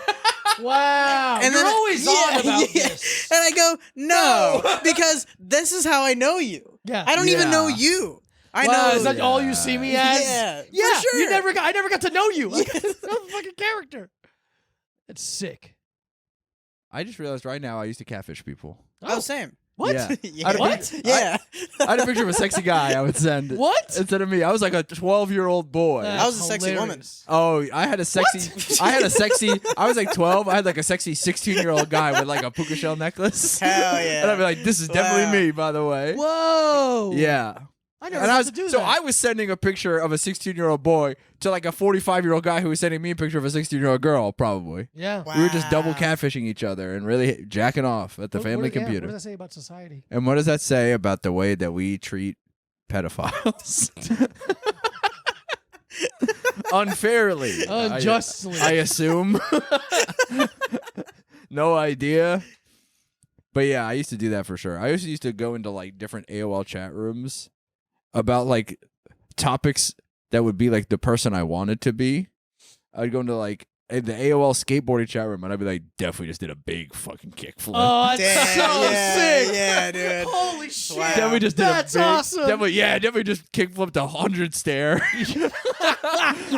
Wow. And You're then always on about this. And I go, "No, because this is how I know you. Yeah. I don't even know Yeah. you. I Wow, know." is that all you see me as? Yeah, for Yeah. sure. I never got to know you. Like, I'm a fucking character. It's sick. I just realized right now I used to catfish people. Oh, same. What? Yeah. Yeah. I had a What? pic- Yeah. I had a picture of a sexy guy I would send. What? Instead of me. I was like a 12-year-old boy. I was a sexy woman. Oh, I had a sexy. I was like 12. I had like a sexy 16-year-old guy with like a puka shell necklace. Hell yeah. And I'd be like, "This is definitely Wow. me, by the way." Whoa. Yeah. I never And got I was to do so that. I was sending a picture of a 16-year-old boy to like a 45-year-old guy who was sending me a picture of a 16-year-old girl. Probably. Yeah. Wow. We were just double catfishing each other and really jacking off at the family What computer. does that say about society? And what does that say about the way that we treat pedophiles? Unfairly. Unjustly. I assume. No idea. But yeah, I used to do that for sure. I also used to go into like different AOL chat rooms about like topics that would be like the person I wanted to be. I'd go into like in the AOL skateboarding chat room and I'd be like, "Definitely just did a big fucking kickflip." Oh, that's Damn, so yeah, sick. yeah, dude. Holy shit. Wow. Definitely just did That's a big, awesome. Definitely just kickflipped 100 stair.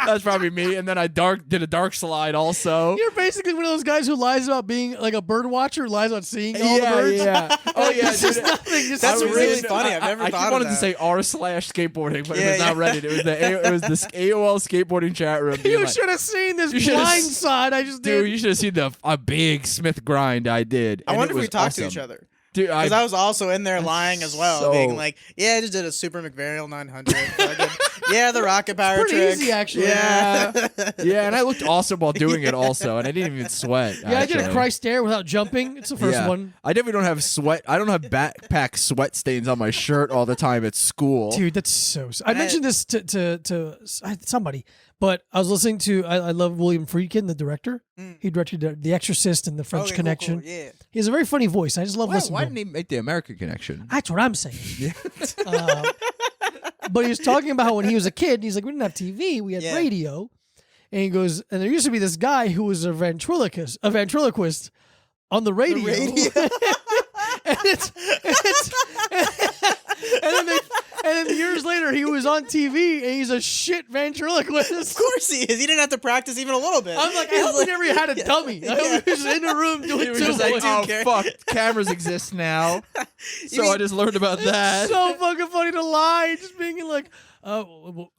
That's probably me. And then I did a dark slide also. You're basically one of those guys who lies about being like a bird watcher, lies about seeing all the birds. Yeah. Oh yeah, It's just dude. nothing. Just That's something really random. funny. I've never I thought keep of wanted to that. say r/skateboarding, but it Yeah, was not Reddit. It was the AOL skateboarding chat room. being You like, should have seen this You should've blind s- side I just Dude, did. you should have seen a big Smith grind I did. I and wonder it if we was talked to awesome. each other. Dude, Because I was also in there lying as well, so- being like, "Yeah, I just did a Super McVarial 900. Fucking- yeah, the rocket power pretty trick. easy, actually. Yeah. Yeah, and I looked awesome while doing it also, and I didn't even sweat. Yeah, I did a actually. Christ Air without jumping. It's the first Yeah. one. I definitely don't have sweat. I don't have backpack sweat stains on my shirt all the time at school. Dude, that's so. I mentioned this to somebody, but I was listening to. I love William Friedkin, the director. He directed The Exorcist and The French Okay, Connection. cool, yeah. He has a very funny voice. I just love listening Why to didn't him. he make the American Connection? That's what I'm saying. But he was talking about how when he was a kid, he's like, we didn't have TV, we had Yeah. radio. And he goes, and there used to be this guy who was a ventriloquist on the radio. radio. And then years later, he was on TV, and he's a shit ventriloquist. Of course he is. He didn't have to practice even a little bit. I'm like, I He's hope he never had a dummy. I hope he was in a room doing He was just two like, voices. oh, care. fuck, cameras exist now. So mean- I just learned about that. So fucking funny to lie, just being like,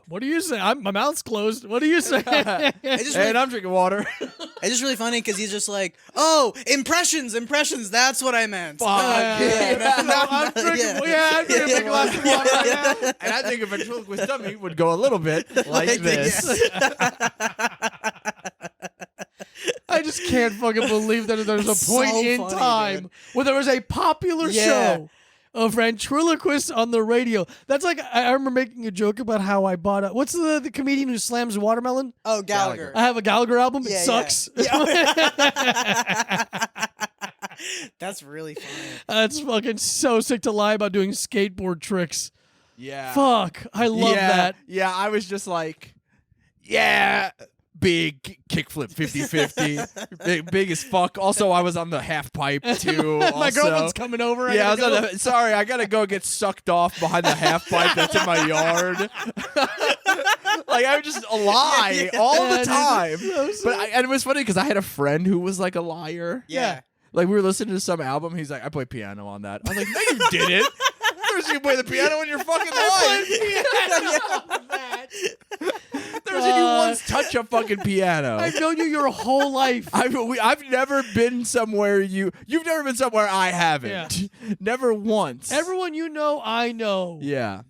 what do you say? My mouth's closed. What do you say? It's just And I'm drinking water. It's just really funny because he's just like, oh, impressions. That's what I meant. Fuck. I'm drinking. I'm drinking a big glass of water right now. And I think a ventriloquist dummy would go a little bit like this. I just can't fucking believe that there's a It's point so in funny, time dude. where there was a popular Yeah. show of ventriloquists on the radio. That's like, I remember making a joke about how I bought a, what's the comedian who slams watermelon? Oh, Gallagher. I have a Gallagher album. It Yeah, sucks. yeah. That's really funny. That's fucking so sick to lie about doing skateboard tricks. Yeah. Fuck. I love that. Yeah, I was just like, yeah, big kickflip 50-50. big as fuck. Also, I was on the half pipe too. My also. girlfriend's coming over. Yeah, I was gotta on go. sorry, I gotta go get sucked off behind the half pipe that's in my yard. Like I would just lie all Yeah, the dude, time. so sick. And it was funny because I had a friend who was like a liar. Yeah. Like we were listening to some album. He's like, I play piano on that. I was like, no, you didn't. Never seen you play the piano in your fucking life. Never seen you once touch a fucking piano. I've known you your whole life. I've never been somewhere you've never been somewhere I haven't. Yeah. Never once. Everyone you know, I know. Yeah.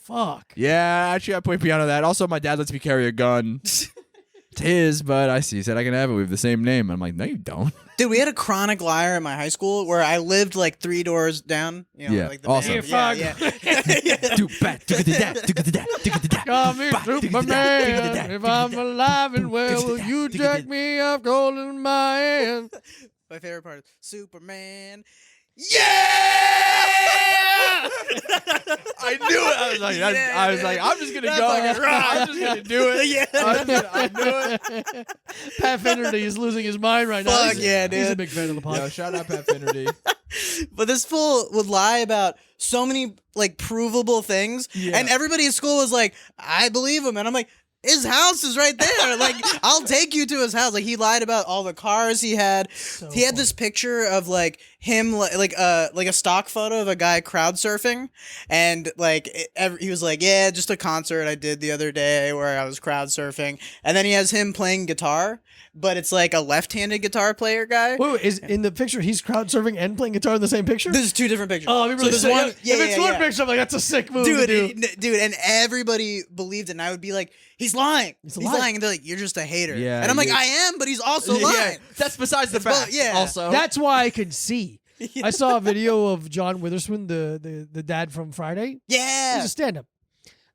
Fuck. Yeah, actually I play piano that. Also my dad lets me carry a gun. It's his, but he said I can have it. We have the same name. I'm like, no, you don't. Dude, we had a chronic liar at my high school where I lived like 3 doors down. You know, Yeah, like the awesome. band. Yeah, Yeah, fuck. yeah. Do bat, do that, do that, do that. Call me Superman. If I'm alive and well, will you jack me up, golden my hand? My favorite part is Superman. Yeah! I knew it. I was like, I was like, I'm just gonna That's go. fucking right. I'm just gonna do it. Yeah. I knew it. Pat Finnerty is losing his mind right now. Fuck He's- yeah, He's a dude. big fan of the Yo, podcast. shout out Pat Finnerty. But this fool would lie about so many like provable things, Yeah. and everybody at school was like, "I believe him," and I'm like, "His house is right there. Like, I'll take you to his house." Like, he lied about all the cars he had. He had this picture of like him, like a stock photo of a guy crowd surfing, and like he was like, "Yeah, just a concert I did the other day where I was crowd surfing," and then he has him playing guitar. But it's like a left-handed guitar player guy. Wait, is in the picture he's crowd surfing and playing guitar in the same picture? This is 2 different pictures. Oh, I'd be really there's sick. one, If it's one picture, I'm like, that's a sick move to do. dude, and everybody believed it, and I would be like, he's lying. He's lying. And they're like, you're just a hater. Yeah, and I'm like, you- I am, but he's also Yeah, lying. that's besides the both- fact. yeah. Also, That's why I can see. I saw a video of John Witherspoon, the dad from Friday. Yeah. He's a stand-up.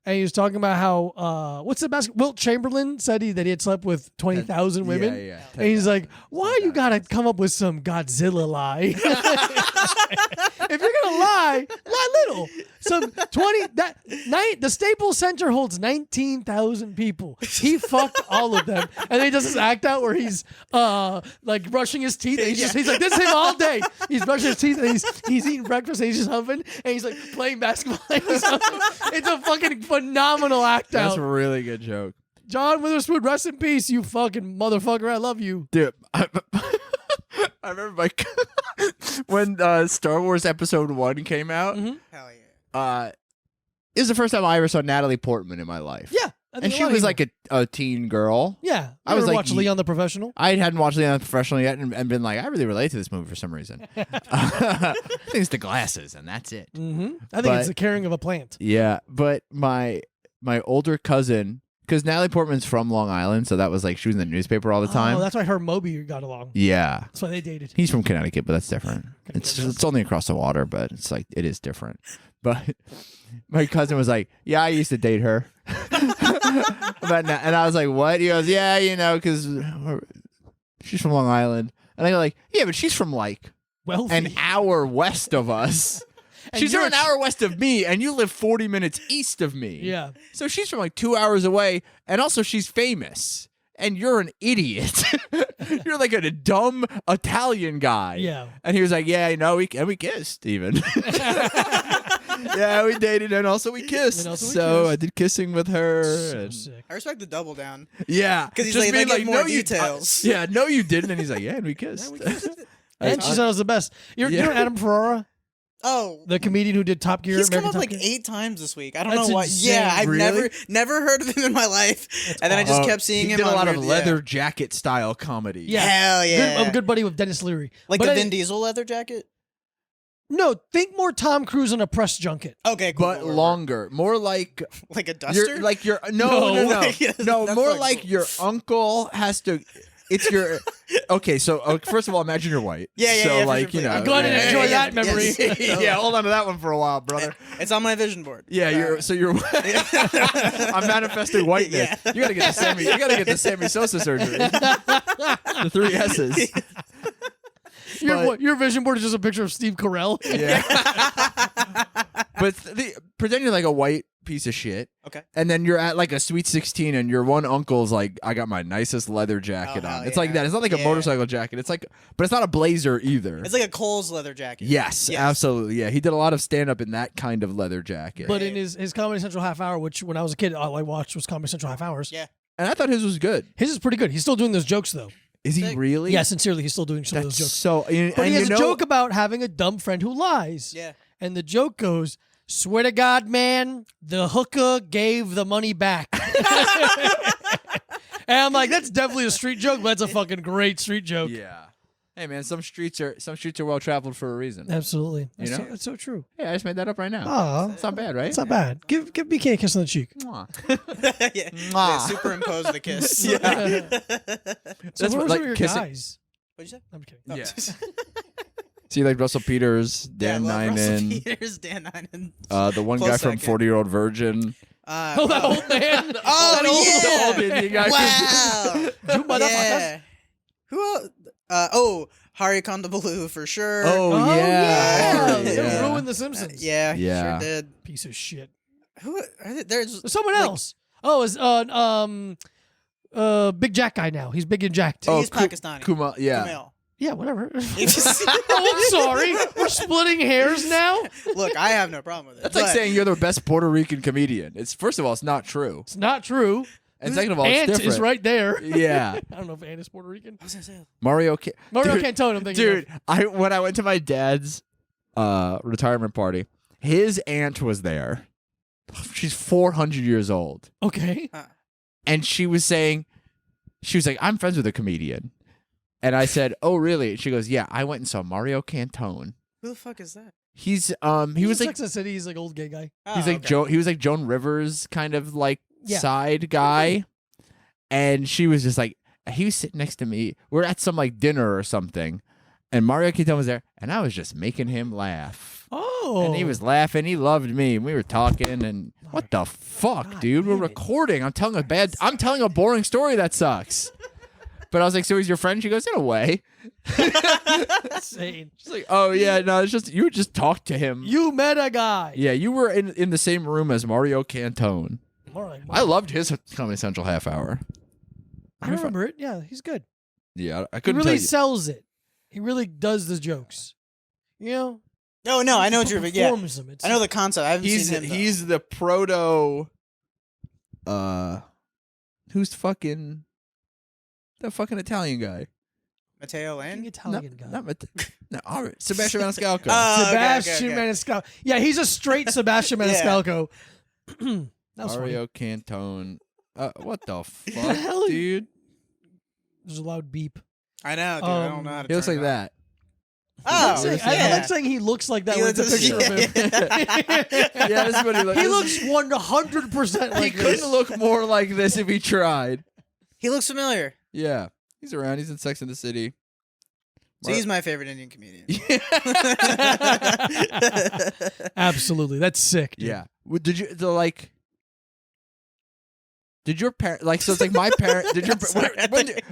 And he was talking about how, what's the basketball? Wilt Chamberlain said that he had slept with 20,000 women. Yeah. And he's like, why you got to come up with some Godzilla lie? If you're going to lie little. Some 20, the Staples Center holds 19,000 people. He fucked all of them. And then he does this act out where he's like brushing his teeth. And he's like, this is him all day. He's brushing his teeth and he's eating breakfast and he's just humping. And he's like playing basketball. And he's humping. It's a fucking phenomenal act That's out. a really good joke. John Witherspoon, rest in peace, you fucking motherfucker. I love you. Dude, I remember when Star Wars Episode 1 came out, Mhm. Hell yeah. it was the first time I ever saw Natalie Portman in my life. Yeah. I think And a she lot of was people- like a teen girl. Yeah. I I was was like, watched Leon the Professional. I hadn't watched Leon the Professional yet and been like, I really relate to this movie for some reason. I think it's the glasses, and that's it. Mm-hmm. I think But- it's the carrying of a plant. Yeah, but my older cousin, because Natalie Portman's from Long Island, so that was like she was in the newspaper all the time. Oh, that's why her and Moby got along. Yeah. That's why they dated. He's from Connecticut, but that's different. Okay, It's only across the water, but it's like it is different. But my cousin was like, "Yeah, I used to date her." And I was like, "What?" He goes, "Yeah, because she's from Long Island." And I go like, "Yeah, but she's from like Wealthy. an hour west of us. And She's you're an hour west of me, and you live 40 minutes east of me. Yeah. So she's from like 2 hours away, and also she's famous." And you're an idiot. You're like a dumb Italian guy. Yeah. And he was like, "Yeah, we kissed even." Yeah, we dated and also we kissed. And also we so kissed. I did kissing with her. So and- sick. I respect the double down. yeah, 'Cause he's just like, being they give more "No, you- details." yeah, no, you didn't. And he's like, "Yeah, and we kissed." And she said it was the best. You Yeah. know Adam Ferrara, Oh, the comedian who did Top Gear? he's come American up Top like Gear? 8 times this week. I don't That's know why. insane. Yeah, I've Really? never heard of him in my life. And then I just kept seeing he him did a on lot of weird- leather jacket style comedy. Yeah. Hell yeah. I'm a good buddy with Dennis Leary. Like But the I- Vin Diesel leather jacket? No, think more Tom Cruise on a press junket. Okay, cool. But longer, more like Like a duster? you're no Like, yeah, no that's more not like cool. your uncle has to. It's your okay. So first of all, imagine you're white. Yeah, yeah, So yeah, for like sure, you for know, sure. Go ahead and enjoy yeah, that memory. yes. yeah, hold on to that one for a while, brother. It's on my vision board. Yeah, you're I'm manifesting whiteness. Yeah. You gotta get the Sammy Sosa surgery. The 3 S's. But- Your vision board is just a picture of Steve Carell. Yeah. But pretend you're like a white piece of shit. Okay. And then you're at like a Sweet 16 and your one uncle's like, "I got my nicest leather jacket Oh, on." hell It's like yeah. that. It's not like a Yeah. motorcycle jacket. It's like, but it's not a blazer either. It's like a Kohl's leather jacket. Yes, Yes. absolutely. Yeah, he did a lot of stand up in that kind of leather jacket. But in his Comedy Central half hour, which when I was a kid, all I watched was Comedy Central half hours. Yeah. and I thought his was good. His is pretty good. He's still doing those jokes though. Is he Sick. really? Yeah, sincerely, he's still doing some of That's those jokes. so. But And he has you a know, joke about having a dumb friend who lies. Yeah. And the joke goes, "Swear to God, man, the hooker gave the money back." And I'm like, that's definitely a street joke, but that's a fucking great street joke. Yeah. Hey man, some streets are well traveled for a reason. Absolutely. That's, You know? that's so true. Yeah, I just made that up right now. Aw, It's not bad, right? it's not bad. Give BK a kiss on the cheek. Mwah. yeah. Mwah. Yeah, superimpose the kiss. So That's what what, were like, some of your kissing- guys? What'd you say? I'm kidding. Oh. Yeah. See, like Russell Peters, Dan yeah, I love Russell Ninan, Peters, Dan Ninan. the one Close guy from second. 40-Year-Old Virgin. Oh, that old man. Oh, the old yeah. Indian guy. Wow. You motherfuckers. Yeah. Who else? Hari Kondabolu for sure. Oh, Oh, yeah. They Yeah. ruined The Simpsons. Yeah, he Yeah. sure did. Piece of shit. Who there's There's someone like, else. Oh, it's Big Jack guy now. He's big and jacked. He's Pakistani. Kuma, yeah. Kumail. Yeah, whatever. It's- Oh, I'm sorry. We're splitting hairs now. Look, I have no problem with it. That's like but- saying you're the best Puerto Rican comedian. It's first of all, it's not true, It's not true. and second of all, it's Ant different. is right there. Yeah, I don't know if Ant is Puerto Rican. I was gonna say, Mario. Mario Dude, Cantone, I'm thinking Dude, of. when I went to my dad's retirement party, his aunt was there. She's 400 years old, Okay. and she was like, "I'm friends with a comedian," and I said, "Oh, really?" She goes, "Yeah, I went and saw Mario Cantone. who the fuck is that? He was like Sex and the City. He's like old gay guy. he's like okay. He was like Joan Rivers kind of like Yeah. side guy, and she was just like, he was sitting next to me. We're at some like dinner or something, and Mario Cantone was there, and I was just making him laugh. Oh. And he was laughing. He loved me. And we were talking. And what the fuck, God dude? We're damn it. recording. I'm telling a boring story that sucks. But I was like, "So he's your friend?" She goes, "In a way." insane. She's like, "Oh yeah, no, it's just you just talked to him." You met a guy. Yeah, you were in the same room as Mario Cantone. All right. I loved his Comedy Central half hour. I remember it. Yeah, he's good. Yeah, I He couldn't really tell you. sells it. He really does the jokes. You know? No, I know what you're. Yeah, Performs them. It's, I know the concept. I haven't He's seen him. though. he's the proto who's fucking that fucking Italian guy? Matteo King Lane. Italian guy. No, all right. Sebastian Maniscalco. Sebastian okay. Maniscalco. Yeah, he's a straight Sebastian Yeah. Maniscalco. That was funny. Mario Cantone. What the fuck, hell? dude? There's a loud beep. I know, dude. I don't know how to He looks turn like it on. that. Oh, I like saying he looks like that He with the looks- picture of him. Yeah, this is what he looks. He looks 100% like He this. couldn't look more like this if he tried. He looks familiar. Yeah, he's around. He's in Sex and the City. So he's my favorite Indian comedian. Absolutely. That's sick, dude. Yeah. Did you like? Did your parent like? So it's like my parent. Did your are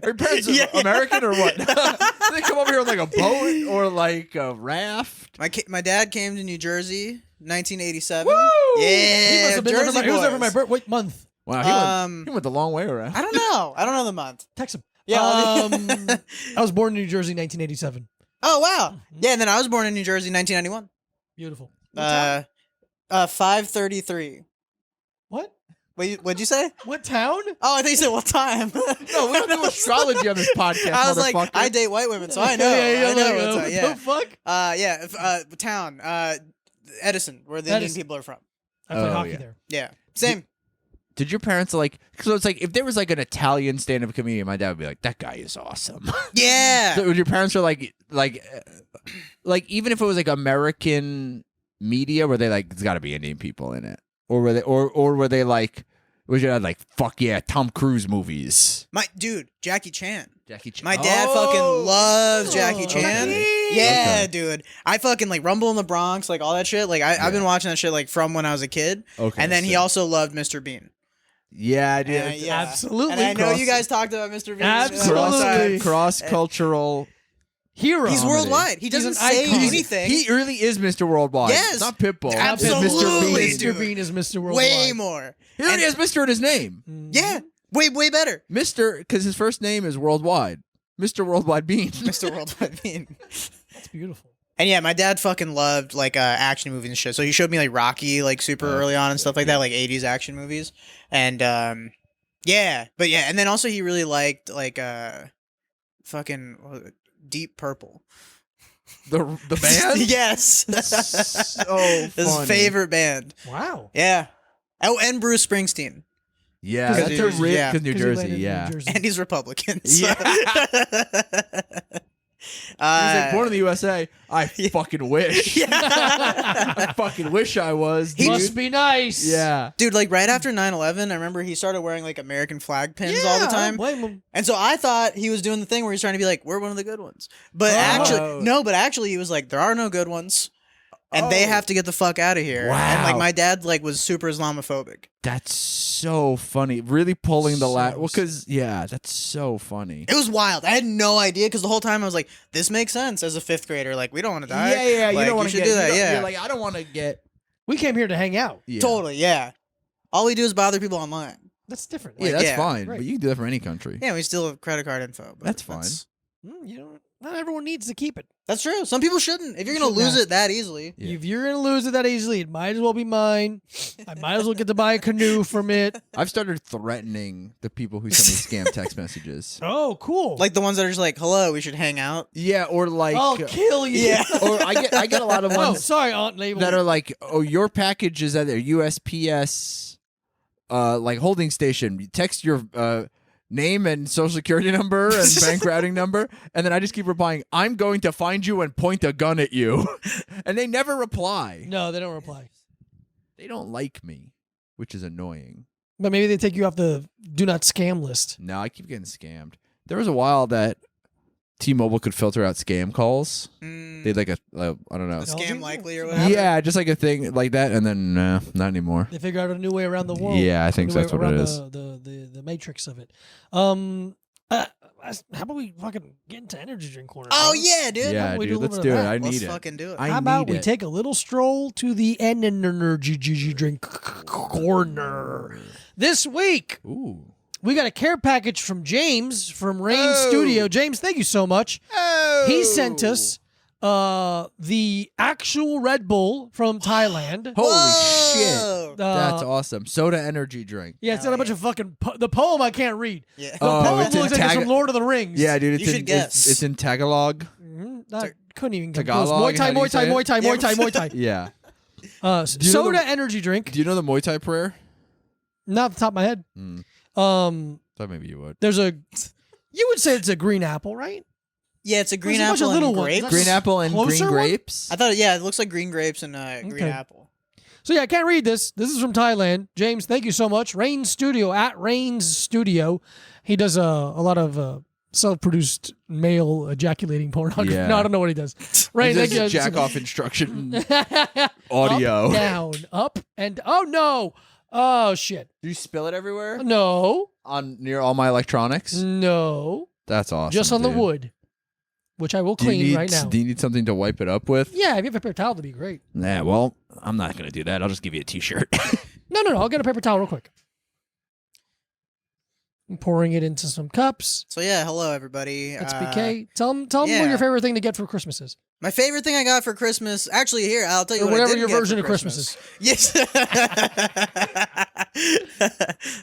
your parents Yeah. American or what? Did they come over here on like a boat or like a raft? My dad came to New Jersey, 1987. Woo! Yeah, He must have been there for Jersey my, he was there for boys. my birth. Wait, month. Wow, he went the long way around. I don't know. I don't know the month. Text him. Yeah. I was born in New Jersey, 1987. Oh wow. Yeah, and then I was born in New Jersey, 1991. Beautiful. 5:33. What? What'd you say? What town? Oh, I think you said what time. No, we don't do astrology on this podcast. I was like, motherfucker. I date white women, so I know. I know what's up. Yeah. What the fuck? Town. Edison, where the Edison. Indian people are from. I played Oh, hockey yeah. there. Yeah. Same. Did your parents like? So it's like if there was like an Italian stand-up comedian, my dad would be like, "That guy is awesome." Yeah. So would your parents are like even if it was like American media, were they like, "There's got to be Indian people in it," or were they or were they like, was your dad like, "Fuck yeah, Tom Cruise movies"? My dude, Jackie Chan. Jackie Chan. My dad fucking loves Jackie okay. Chan. Yeah, Okay. dude. I fucking like Rumble in the Bronx, like all that shit. Like I've been watching that shit like from when I was a kid. Okay, And then he so- also loved Mr. Bean. Yeah, dude. Yeah. Absolutely. And I know Cross- you guys talked about Mr. Bean. Absolutely. Cross cultural. Hero. He's worldwide. He doesn't an say icon. anything. He really is Mr. Worldwide. Yes. It's not Pitbull. Absolutely, It's Mr. Bean. dude. Mr. Bean is Mr. Worldwide. Way more. He already And- has Mr. in his name. Yeah. Way better. Mr. because his first name is Worldwide. Mr. Worldwide Bean. Mr. Worldwide Bean. That's beautiful. And yeah, my dad fucking loved like action movies and shit. So he showed me like Rocky like super early on and stuff like that, like 80s action movies. And yeah, but yeah, and then also he really liked like fucking what was it? Deep Purple. the band? Yes. So His funny. favorite band. Wow. Yeah. Oh, and Bruce Springsteen. Yeah, Because that's New a Jersey, rip yeah. because New 'Cause he Jersey, landed in yeah. New Jersey. And he's Republican. So. Yeah. He's like born in the USA. I fucking wish. Yeah. I fucking wish I was. He Dude. Must be nice. Yeah. Dude, like right after 9/11, I remember he started wearing like American flag pins all the I time. don't blame him. And so I thought he was doing the thing where he's trying to be like, we're one of the good ones. But Oh. actually he was like, there are no good ones. And they Oh. have to get the fuck out of here. And Wow. like my dad like was super Islamophobic. That's so funny. Really pulling the So well, because yeah, that's so funny. It was wild. I had no idea because the whole time I was like, this makes sense as a 5th grader. Like, we don't want to die. Yeah. Like, You don't want to should get do that. you don't- Yeah. You're like, I don't want to get. We came here to hang out. Yeah. Totally. Yeah. All we do is bother people online. That's different. Yeah, that's yeah, fine. right. But you can do that for any country. Yeah, we still have credit card info. But That's fine. You know, not everyone needs to keep it. That's true. Some people shouldn't. If you're going to Shouldn't lose have. it that easily. Yeah. If you're gonna lose it that easily, it might as well be mine. I might as well get to buy a canoe from it. I've started threatening the people who send me scam text messages. Oh, cool. Like the ones that are just like, hello, we should hang out. Yeah, or like, I'll kill you. Yeah. or I get a lot of Oh, ones sorry, Aunt Label. that are like, oh, your package is at their USPS, like holding station. You text your name and social security number and bank routing number, and then I just keep replying, I'm going to find you and point a gun at you. And they never reply. No, they don't reply. They don't like me, which is annoying. But maybe they take you off the do not scam list. No, I keep getting scammed. There was a while that T-Mobile could filter out scam calls. Mm, They had like a I don't know. a scam likely or Yeah. whatever. Yeah, just like a thing like that, and then nah, not anymore. They figure out a new way around the world. Yeah, I think A new way that's what it around is. The matrix of it. How about we fucking get into energy drink corner? Oh, fellas? yeah, dude. Yeah, we do a dude, let's little do bit it. of that? I Let's need it. fucking do it. I How about need we it. take a little stroll to the energy drink corner? This week, Ooh. we got a care package from James from Rain Oh. Studio. James, thank you so much. Oh. He sent us the actual Red Bull from Thailand. Holy shit. Whoa. That's awesome. Soda energy drink. Yeah, it's got a bunch of fucking the poem I can't read. Yeah. The poem it's in looks like it's from Lord of the Rings. Yeah, dude. You should guess. It's in Tagalog. Couldn't even come Tagalog, close. Muay Thai, how do you Muay Thai, say it? Muay Thai, Muay Thai, Muay Thai. Yeah. you know Soda the- energy drink. Do you know the Muay Thai prayer? Not off the top of my head. Thought maybe you would. There's a. You would say it's a green apple, right? Yeah, it's a green There's a bunch of apple little and ones. grapes. That's- Green apple and green closer one? grapes. I thought, yeah, it looks like green grapes and green Okay. apple. So yeah, I can't read this. This is from Thailand. James, thank you so much. Rain's Studio at Rain's Studio. He does a lot of self-produced male ejaculating pornography. Yeah. No, I don't know what he does. Rain, He thank does you. jack off instruction Up, audio. down, up, and oh no, oh shit, Do you spill it everywhere? no, On near all my electronics? no, That's awesome. just on the dude. wood, which I will Do you clean need, right now. Do you need something to wipe it up with? Yeah, if you have a paper towel, that'd be great. Nah, well, I'm not going to do that. I'll just give you a t-shirt. No, I'll get a paper towel real quick. I'm pouring it into some cups. So yeah, hello everybody. It's BK. Tell them what yeah. your favorite thing to get for Christmas is. My favorite thing I got for Christmas, actually, here I'll tell you Or what I whatever didn't your get version for of Christmas is. Yes.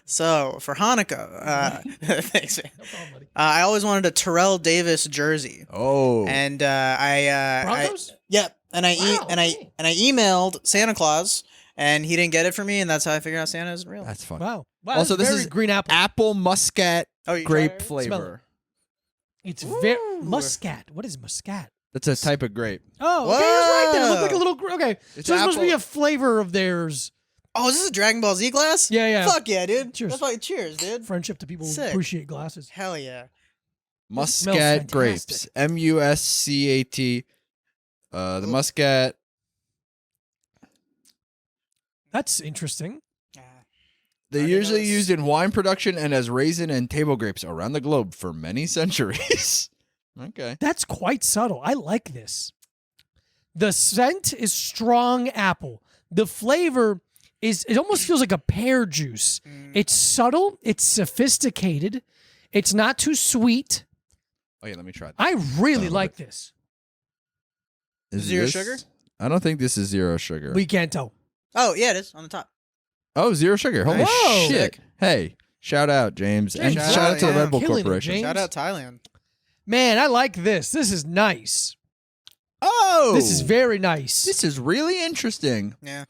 So for Hanukkah, thanks, man. No problem, buddy. I always wanted a Terrell Davis jersey, Oh. and I Broncos? yep, and I Wow, okay. emailed Santa Claus, and he didn't get it for me, and that's how I figured out Santa isn't real. That's fun. Wow. Also, that's this very is green apple. Apple muscat Oh, you grape tried it? Smell flavor. It's very Ooh. muscat. What is muscat? That's a type of grape. Oh, okay, that's right. Then it looked like a Whoa. little. Okay, It's so this must be apple- a flavor of theirs. Oh, is this a Dragon Ball Z glass? Yeah, yeah. Fuck yeah, dude. Cheers. That's like, cheers, dude. Friendship to people who Sick. appreciate glasses. Hell yeah. smells Muscat grapes. fantastic. Muscat. The Ooh. muscat. That's interesting. They're I didn't usually know this. used in wine production and as raisin and table grapes around the globe for many centuries. Okay. That's quite subtle. I like this. The scent is strong apple. The flavor is, it almost feels like a pear juice. Mm. It's subtle. It's sophisticated. It's not too sweet. Oh yeah, let me try that. I really Oh, like this. Is Zero this- sugar? I don't think this is zero sugar. We can't tell. Oh, yeah, it is on the top. Oh, zero sugar. Holy Whoa. shit. Hey, shout out, James. And James, shout out to the yeah. Red Bull Killing it, Corporation. James. Shout out Thailand. Man, I like this. This is nice. Oh! This is very nice. This is really interesting. Yeah.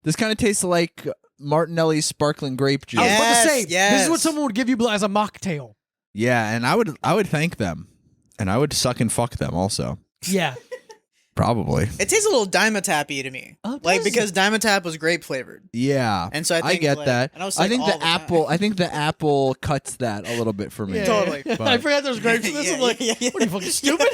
This kind of tastes like Martinelli's sparkling grape juice. I was about to say, Yes, this is what yes. someone would give you as a mocktail. Yeah, and I would thank them. And I would suck and fuck them also. Yeah. Probably. It tastes a little Dimetappy to me. Oh, Like, does because Dimetap was grape flavored. Yeah. And so I think, get like- that. and I was I sick think all the the time. apple I think the apple cuts that a little bit for me. Yeah. Totally. I But- forgot there's grapes in this. Yeah, I'm like, yeah, yeah. what are you fucking stupid?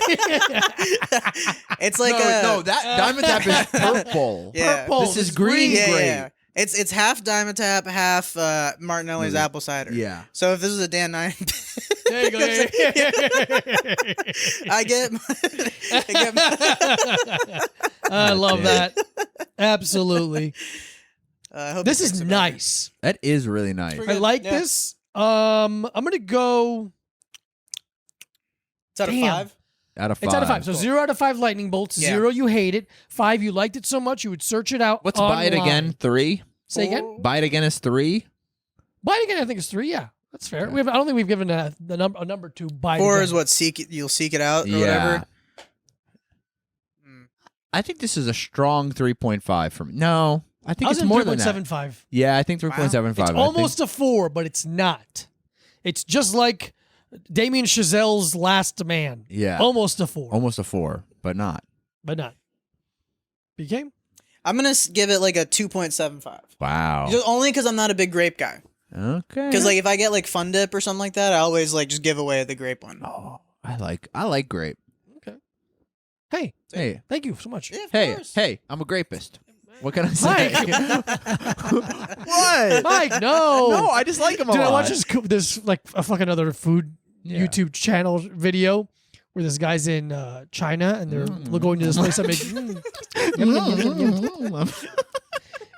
It's like no, that Dimetap is purple. Yeah. Purple. This is green yeah, grape. yeah. It's half Dimetap, half Martinelli's apple cider. Yeah. So if this is a Dan 9, There you go. Yeah. I get I love damn. that. Absolutely. I hope This it is tastes better. nice. That is really nice. Pretty I good. like Yeah. this. I'm gonna go. It's out of Damn. 5. Out of 5. It's out of 5. So Cool. 0 out of 5 lightning bolts. Yeah. 0, you hate it. 5, you liked it so much you would search it out. What's buy it online. again? 3? Say again. Buy it again is 3? Buy it again. I think it's 3. Yeah, that's fair. Okay. I don't think we've given a number to buy. It 4 again. is what you'll seek it out or Yeah. whatever. I think this is a strong 3.5 for me. No, I think I was it's in more than that. 3.75. Yeah, I think 3.75. It's I think. almost a 4, but it's not. It's just like Damien Chazelle's Last Man. Yeah. Almost a 4, Almost a 4, but not. but not. BK? I'm going to give it like a 2.75. Wow. Just only because I'm not a big grape guy. Okay. Because like if I get like Fun Dip or something like that, I always like just give away the grape one. oh, I like grape. Hey, Hey, thank you so much. Yeah, of hey, course. hey! I'm a grapist. What can I say? Mike. What? Mike, no. No, I just like him a Dude, lot. I watched this like a fucking other food Yeah. YouTube channel video where this guy's in China and they're going to this place that makes. Yum, yum, yum, yum, yum.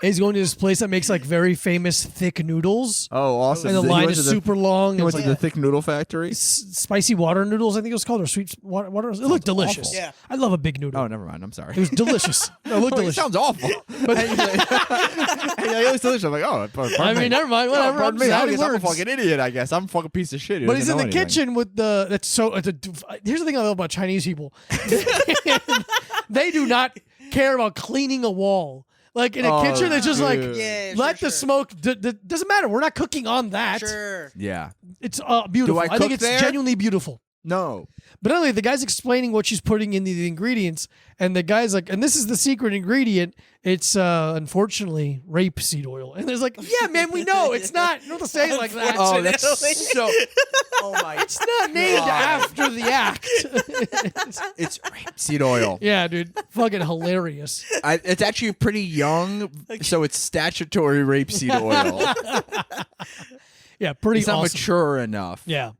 He's going to this place that makes like very famous thick noodles. Oh, awesome! And the He line went is to the- super long. He It went was to like the thick noodle factory. spicy water noodles, I think it was called, or sweet water. It looked delicious. awful. Yeah. I love a big noodle. Oh, never mind. I'm sorry. It was delicious. It looked Oh, it delicious. sounds awful. But it was delicious. I'm like, oh, pardon I me. mean, never mind. No, Whatever. pardon me. I adding guess I'm a words. fucking idiot. I guess I'm a fucking piece of shit. Who But he's in doesn't the know anything. kitchen with the. That's so. Here's the thing I love about Chinese people. They do not care about cleaning a wall. Like in a Oh, kitchen, it's just like dude. Yeah, let sure, the smoke. Doesn't matter. We're not cooking on that. Sure. Yeah. It's beautiful. I think cook it's there? genuinely beautiful. No. But anyway, the guy's explaining what she's putting in the ingredients, and the guy's like, and this is the secret ingredient. It's unfortunately rapeseed oil. And there's like, yeah, man, we know it's not. You don't have to say it like that. Oh, that's so. Oh my. It's not named God. after the act. It's rapeseed oil. Yeah, dude, fucking hilarious. It's actually pretty young, so it's statutory rapeseed oil. Yeah, pretty It's not awesome. mature enough. Yeah.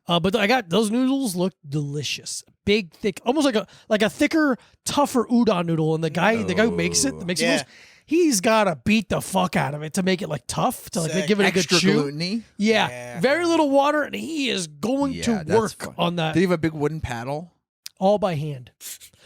But I got those noodles look delicious. Big, thick, almost like a thicker, tougher udon noodle. And the guy who makes it, the Mexican noodles, he's gotta beat the fuck out of it to make it like tough, to like Sick. give it a good Extra chew. gluteny. Yeah. Yeah. Very little water, and he is going Yeah, to that's work fun. on that Did he have a big wooden paddle? all by hand.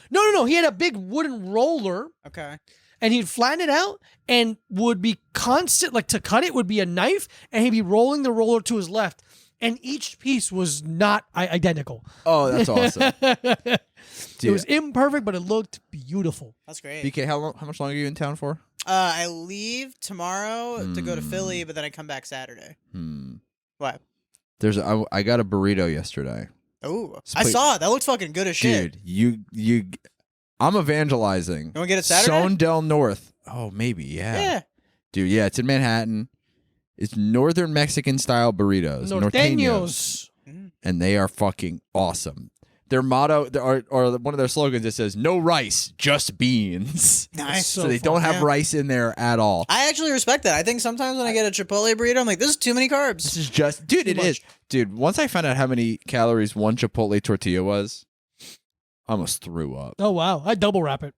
No. He had a big wooden roller. Okay. And he'd flatten it out and would be constant, like to cut it would be a knife, and he'd be rolling the roller to his left. And each piece was not identical. Oh, that's awesome. It was imperfect, but it looked beautiful. That's great. BK, how much longer are you in town for? I leave tomorrow to go to Philly, but then I come back Saturday. What? I got a burrito yesterday. Oh, I saw it. That looks fucking good as shit. Dude, I'm evangelizing. You want to get it Saturday? Sondale North. Oh, maybe, Yeah. Dude, yeah, it's in Manhattan. It's northern Mexican style burritos. Norteños. And they are fucking awesome. Their motto, or one of their slogans, it says, no rice, just beans. Nice. So they fun, don't have yeah. rice in there at all. I actually respect that. I think sometimes when I get a Chipotle burrito, I'm like, this is too many carbs. This is just, dude, it is. Dude, once I found out how many calories one Chipotle tortilla was, I almost threw up. Oh, wow. I double wrap it.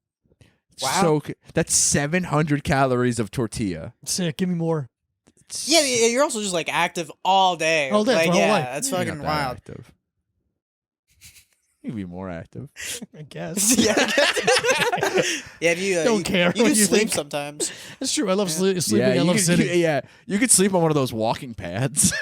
Wow. That's 700 calories of tortilla. Sick. Give me more. Yeah, you're also just like active all day. All day, like, for a whole yeah, life. that's You're fucking not that wild. active. You can be more active. I guess. yeah, yeah. If you Don't care You what can you sleep think. sometimes. It's true. I love sleeping. I you love could, sitting. you could sleep on one of those walking pads.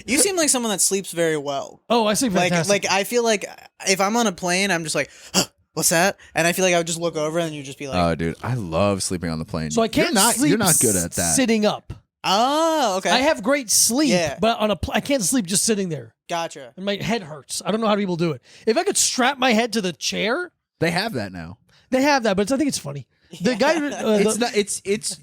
You seem like someone that sleeps very well. Oh, I sleep fantastic. Like I feel like if I'm on a plane, I'm just like, huh, what's that? And I feel like I would just look over and you just be like, Oh, dude, I love sleeping on the plane. so I can't sleep. You're not good at that. Sitting up. oh, okay, I have great sleep, Yeah. but I can't sleep just sitting there. gotcha. And my head hurts. I don't know how people do it. If I could strap my head to the chair, They have that now. they have that, but I think it's funny. The guy, It's not. It's.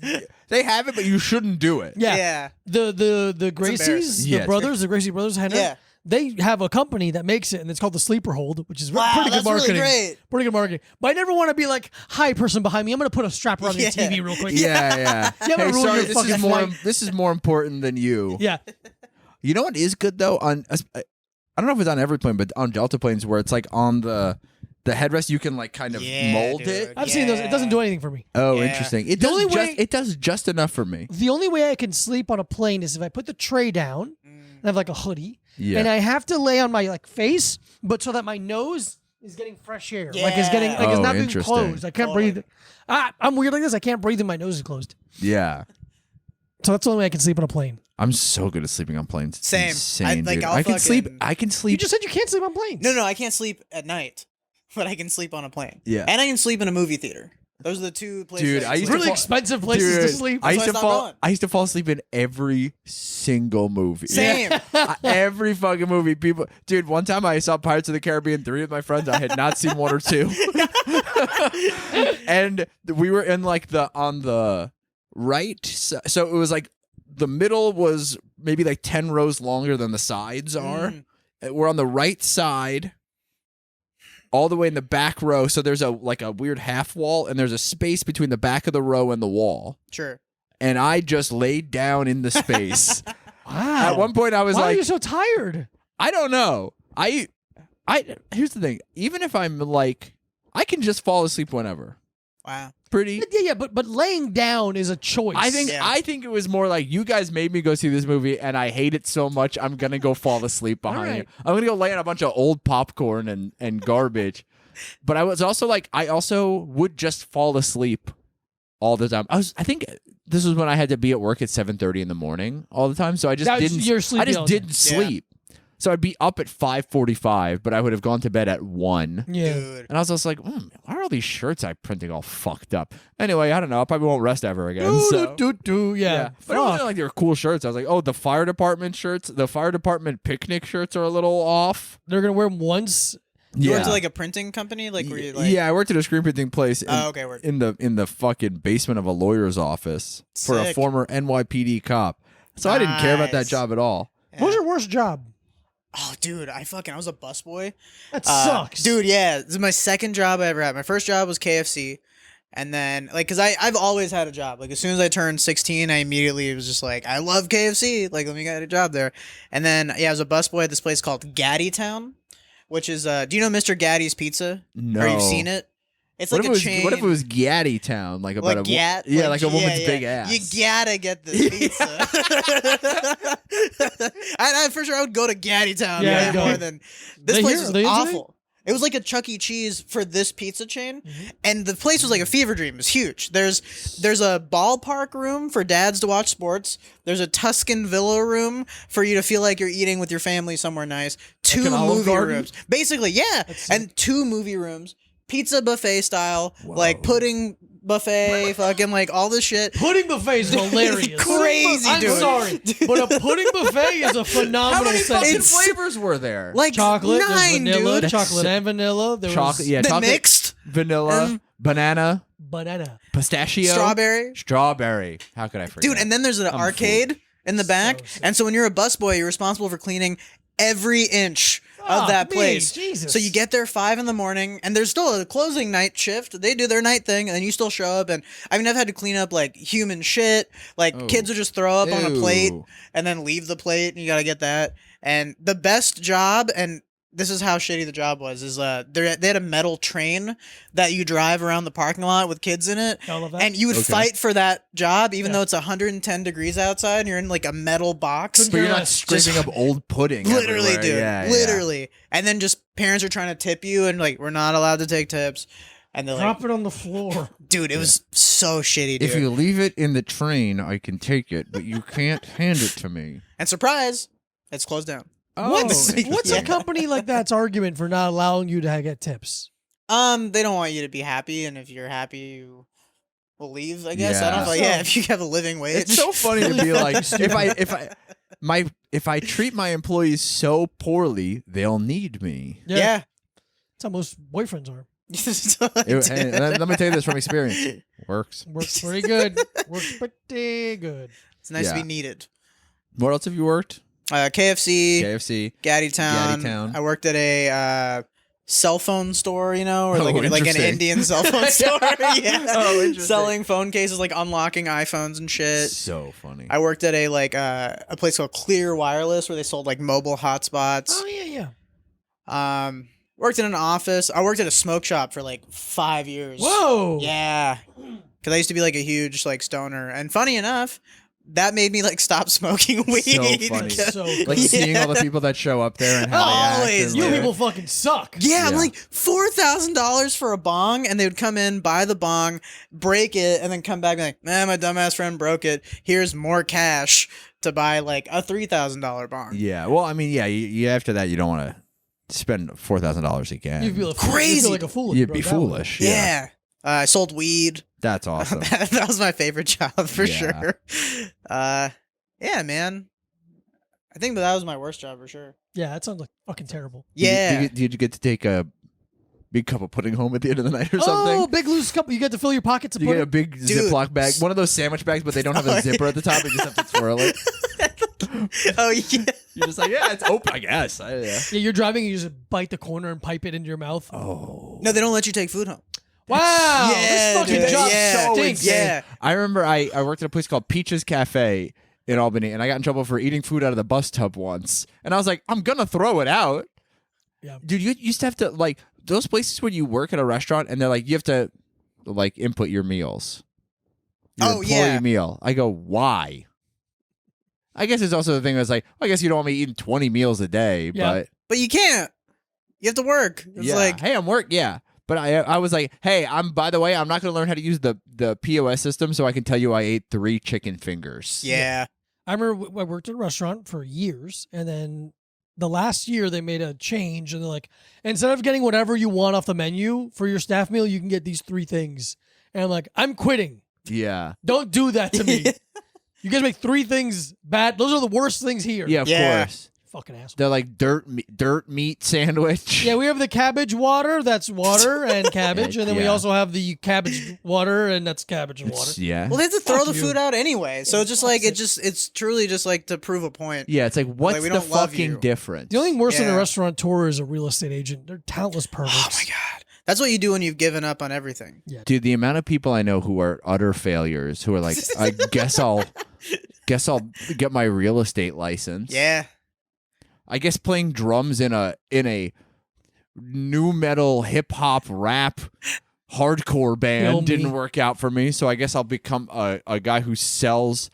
They have it, but you shouldn't do it. yeah, the Gracies, embarrassing. Yeah, the it's brothers, the Gracie brothers, Henry. Yeah. They have a company that makes it, and it's called the Sleeper Hold, which is Wow, pretty good that's really marketing. great. Pretty good marketing. But I never want to be like, "Hi, person behind me. I'm going to put a strap around your Yeah. TV real quick." Yeah. Yeah, but Hey, ruin sorry, your this fucking is more. flight. This is more important than you. Yeah. You know what is good though? I don't know if it's on every plane, but on Delta planes where it's like on the headrest, you can like kind of Yeah, mold dude. it. I've seen those. It doesn't do anything for me. Oh, Yeah. interesting. It The does only just way- it does just enough for me. The only way I can sleep on a plane is if I put the tray down and I have like a hoodie, Yeah. and I have to lay on my like face, but so that my nose is getting fresh air. Like it's getting Yeah. like it's Oh, not being interesting. closed. I can't Totally. breathe. I'm weird like this. I can't breathe and my nose is closed. Yeah. So that's the only way I can sleep on a plane. I'm so good at sleeping on planes. It's Same. insane, like, dude. I'll I can sleep. fucking- I can You sleep. just said you can't sleep on planes. No, I can't sleep at night, but I can sleep on a plane. Yeah. and I can sleep in a movie theater. Those are the two places. Dude, I I can used sleep. to Really fall- expensive places to Dude, sleep. I used That's to why I stopped fall. going. I used to fall asleep in every single movie. Same. Every fucking movie. People, dude. One time I saw Pirates of the Caribbean 3 with my friends. I had not seen 1 or 2, and we were in like on the right. So it was like the middle was maybe like 10 rows longer than the sides are. We're on the right side, all the way in the back row. So there's a weird half wall, and there's a space between the back of the row and the wall. Sure. And I just laid down in the space. Wow. At one point, I was Why are like, you so tired? I don't know. I here's the thing. Even if I'm like, I can just fall asleep whenever. Wow. Pretty. Yeah, but laying down is a choice. I think it was more like you guys made me go see this movie and I hate it so much I'm gonna go fall asleep behind right. you. I'm gonna go lay on a bunch of old popcorn and garbage. But I was also like I also would just fall asleep all the time. I think this was when I had to be at work at 7:30 in the morning all the time. So I just didn't sleep. So I'd be up at 5:45, but I would have gone to bed at 1. Yeah. Dude. And I was just like, why are all these shirts I'm printing all fucked up? Anyway, I don't know. I probably won't rest ever again. Yeah. But it wasn't like they were cool shirts. I was like, oh, the fire department shirts, the fire department picnic shirts are a little off. They're going to wear them once. You worked at like a printing company? Like, were you like... Yeah, I worked at a screen printing place in in the fucking basement of a lawyer's office for a Sick. former NYPD cop. So I didn't care about that Nice. job at all. What was your worst job? Oh, dude, I was a busboy. That sucks. Dude, yeah. This is my second job I ever had. My first job was KFC. And then, like, because I've always had a job. Like, as soon as I turned 16, I immediately was just like, I love KFC. Like, let me get a job there. And then, yeah, I was a busboy at this place called Gaddy Town, which is, do you know Mr. Gaddy's Pizza? No. Or you've seen it? It's like a chain. What if it was Gaddy Town? Like about like gat? Yeah, like a woman's yeah. big ass. You gotta get this pizza. I for sure I would go to Gaddy Town Yeah, way go. more than this They place hear- was they enjoy awful. It was like a Chuck E. Cheese for this pizza chain, and the place was like a fever dream. It was huge. There's a ballpark room for dads to watch sports. There's a Tuscan Villa room for you to feel like you're eating with your family somewhere nice. Two an Olive movie Garden? rooms, basically, yeah, and 2 movie rooms. Pizza buffet style, like pudding buffet, fucking like all this shit. Pudding buffet is hilarious. Crazy, I'm dude. sorry, but a pudding buffet is a How phenomenal many fucking sentence. flavors were there? Like Chocolate, there's 9, vanilla, dude. chocolate and vanilla. There Chocolate, was yeah, The chocolate, mixed vanilla, banana, banana. pistachio, strawberry. How could I forget? Dude, and then there's an arcade in the back. sick. And so when you're a busboy, you're responsible for cleaning every inch of Fuck that me, place. Jesus. So you get there 5 in the morning, and there's still a closing night shift. They do their night thing, and then you still show up. And I mean, I've had to clean up like human shit. Like kids would just throw up on a plate Ew. and then leave the plate, and you got to get that. And the best job, and this is how shitty the job was, is they had a metal train that you drive around the parking lot with kids in it. I love that. And you would Okay. fight for that job, even Yeah. though it's 110 degrees outside and you're in like a metal box. But you're not Just- scraping up old pudding. Literally, everywhere. dude. Yeah, literally. And then just parents are trying to tip you and like, we're not allowed to take tips. And they're like, Drop it on the floor. dude, it was so shitty, dude. If you leave it in the train, I can take it, but you can't hand it to me. And surprise, it's closed down. What's Yeah. a company like that's argument for not allowing you to get tips? They don't want you to be happy, and if you're happy, you will leave, I guess. I don't know. Yeah. Yeah, if you have a living wage. It's so funny to be like, if I treat my employees so poorly, they'll need me. Yeah. That's how most boyfriends are. Hey, let me tell you this from experience. Works. Works pretty good. Works pretty good. It's nice to Yeah. be needed. What else have you worked? KFC, KFC. Gaddy Town. Gaddy Town. I worked at a cell phone store, you know, or Oh, like an interesting. Indian cell phone store. Yeah. Oh, interesting. Selling phone cases, like unlocking iPhones and shit. So funny. I worked at a place called Clear Wireless where they sold like mobile hotspots. Oh yeah. Worked in an office. I worked at a smoke shop for like 5 years. Whoa. Yeah. Because I used to be like a huge like stoner. And funny enough, that made me like stop smoking weed. funny. So Like seeing all the people that show up there and how they act. Always, and you dude. like- people fucking suck. Yeah, I'm Yeah. like $4,000 for a bong, and they would come in, buy the bong, break it, and then come back and be like, "Man, my dumbass friend broke it. Here's more cash to buy like a $3,000 bong." Yeah. Well, I mean, yeah. You after that, you don't want to spend $4,000 again. You'd feel Crazy. You feel like a fool. if you You'd be broke that one. foolish. Yeah. I sold weed. That's awesome. That was my favorite job for Yeah. sure. Yeah, man. I think that was my worst job for sure. Yeah, that sounds like fucking terrible. Yeah. Did you get to take a big cup of pudding home at the end of the night or Oh, something? big loose cup. You get to fill your pockets of You get a pudding. big Dude. Ziploc bag, one of those sandwich bags, but they don't have a zipper at the top. You just have to twirl it. Oh yeah. You're just like, yeah, it's open, I guess. Yeah. Yeah, you're driving and you just bite the corner and pipe it into your mouth. Oh. No, they don't let you take food home. Wow, Yeah, this fucking dude. job Yeah. stinks. Yeah. I remember I worked at a place called Peaches Cafe in Albany, and I got in trouble for eating food out of the bus tub once. And I was like, I'm going to throw it out. Yeah. Dude, you used to have to, like, those places when you work at a restaurant and they're like, you have to like input your meals. Your employee yeah. meal. I go, why? I guess it's also the thing that's like, I guess you don't want me eating 20 meals a day, Yeah. but you can't. You have to work. It's like, hey, I'm work. Yeah. But I was like, hey, by the way, I'm not going to learn how to use the POS system so I can tell you I ate 3 chicken fingers. yeah. I remember I worked at a restaurant for years, and then the last year they made a change, and they're like, instead of getting whatever you want off the menu for your staff meal, you can get these 3 things. And I'm like, I'm quitting. Yeah. Don't do that to me. You guys make 3 things bad. Those are the worst things here. Yeah, of course. Fucking asshole. They're like dirt meat sandwich. Yeah, we have the cabbage water. That's water and cabbage. And then we Yeah. also have the cabbage water, and that's cabbage and water. Yeah. Well, they have to throw Fuck the you. food out anyway. So it's just like, it's truly just like to prove a point. Yeah, it's like, what's we the don't love fucking you. difference? The only thing worse than a Yeah. restaurateur is a real estate agent. They're talentless perverts. Oh my God. That's what you do when you've given up on everything. Dude, the amount of people I know who are utter failures, who are like, I guess I'll get my real estate license. Yeah. I guess playing drums in a new metal hip hop rap hardcore band Kill me. didn't work out for me, so I guess I'll become a guy who sells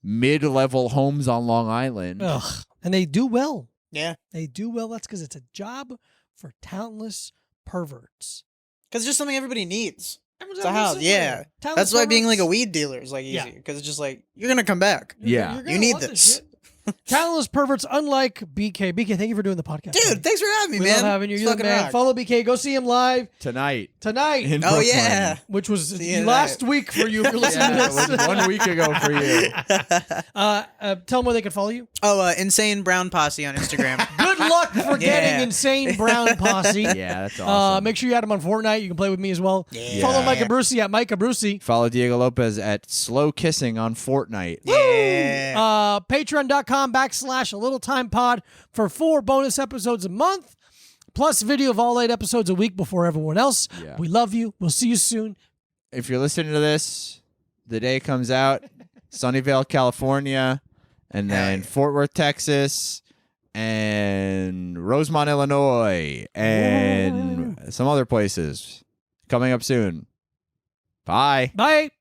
mid-level homes on Long Island. Ugh. And they do well. Yeah. They do well. That's because it's a job for talentless perverts. Because it's just something everybody needs. It's a house, yeah. That's why being like a weed dealer is like easy. Yeah. Because it's just like, you're going to come back. Yeah. You need this. Talentless perverts, unlike BK. BK, thank you for doing the podcast. Dude, buddy. thanks for having me, We man. love having you. It's You're the fucking man. rock. Follow BK. Go see him live Tonight. tonight, In Oh, Brooklyn. yeah. which was See you last tonight. week for you if you're listening Yeah, to it this. was 1 week ago for you. Tell them where they can follow you. Oh, Insane Brown Posse on Instagram. Good luck for getting Yeah. Insane Brown Posse. Yeah, that's awesome. Make sure you add him on Fortnite. You can play with me as well. Yeah. Follow Mike Abruzzi at Mike Abruzzi. Follow Diego Lopez at Slow Kissing on Fortnite. Yeah. Patreon.com/A Little Time Pod for 4 bonus episodes a month, plus video of all 8 episodes a week before everyone else. Yeah. We love you. We'll see you soon. If you're listening to this, the day it comes out, Sunnyvale, California, and then Fort Worth, Texas, and Rosemont, Illinois, and some other places coming up soon. Bye. Bye.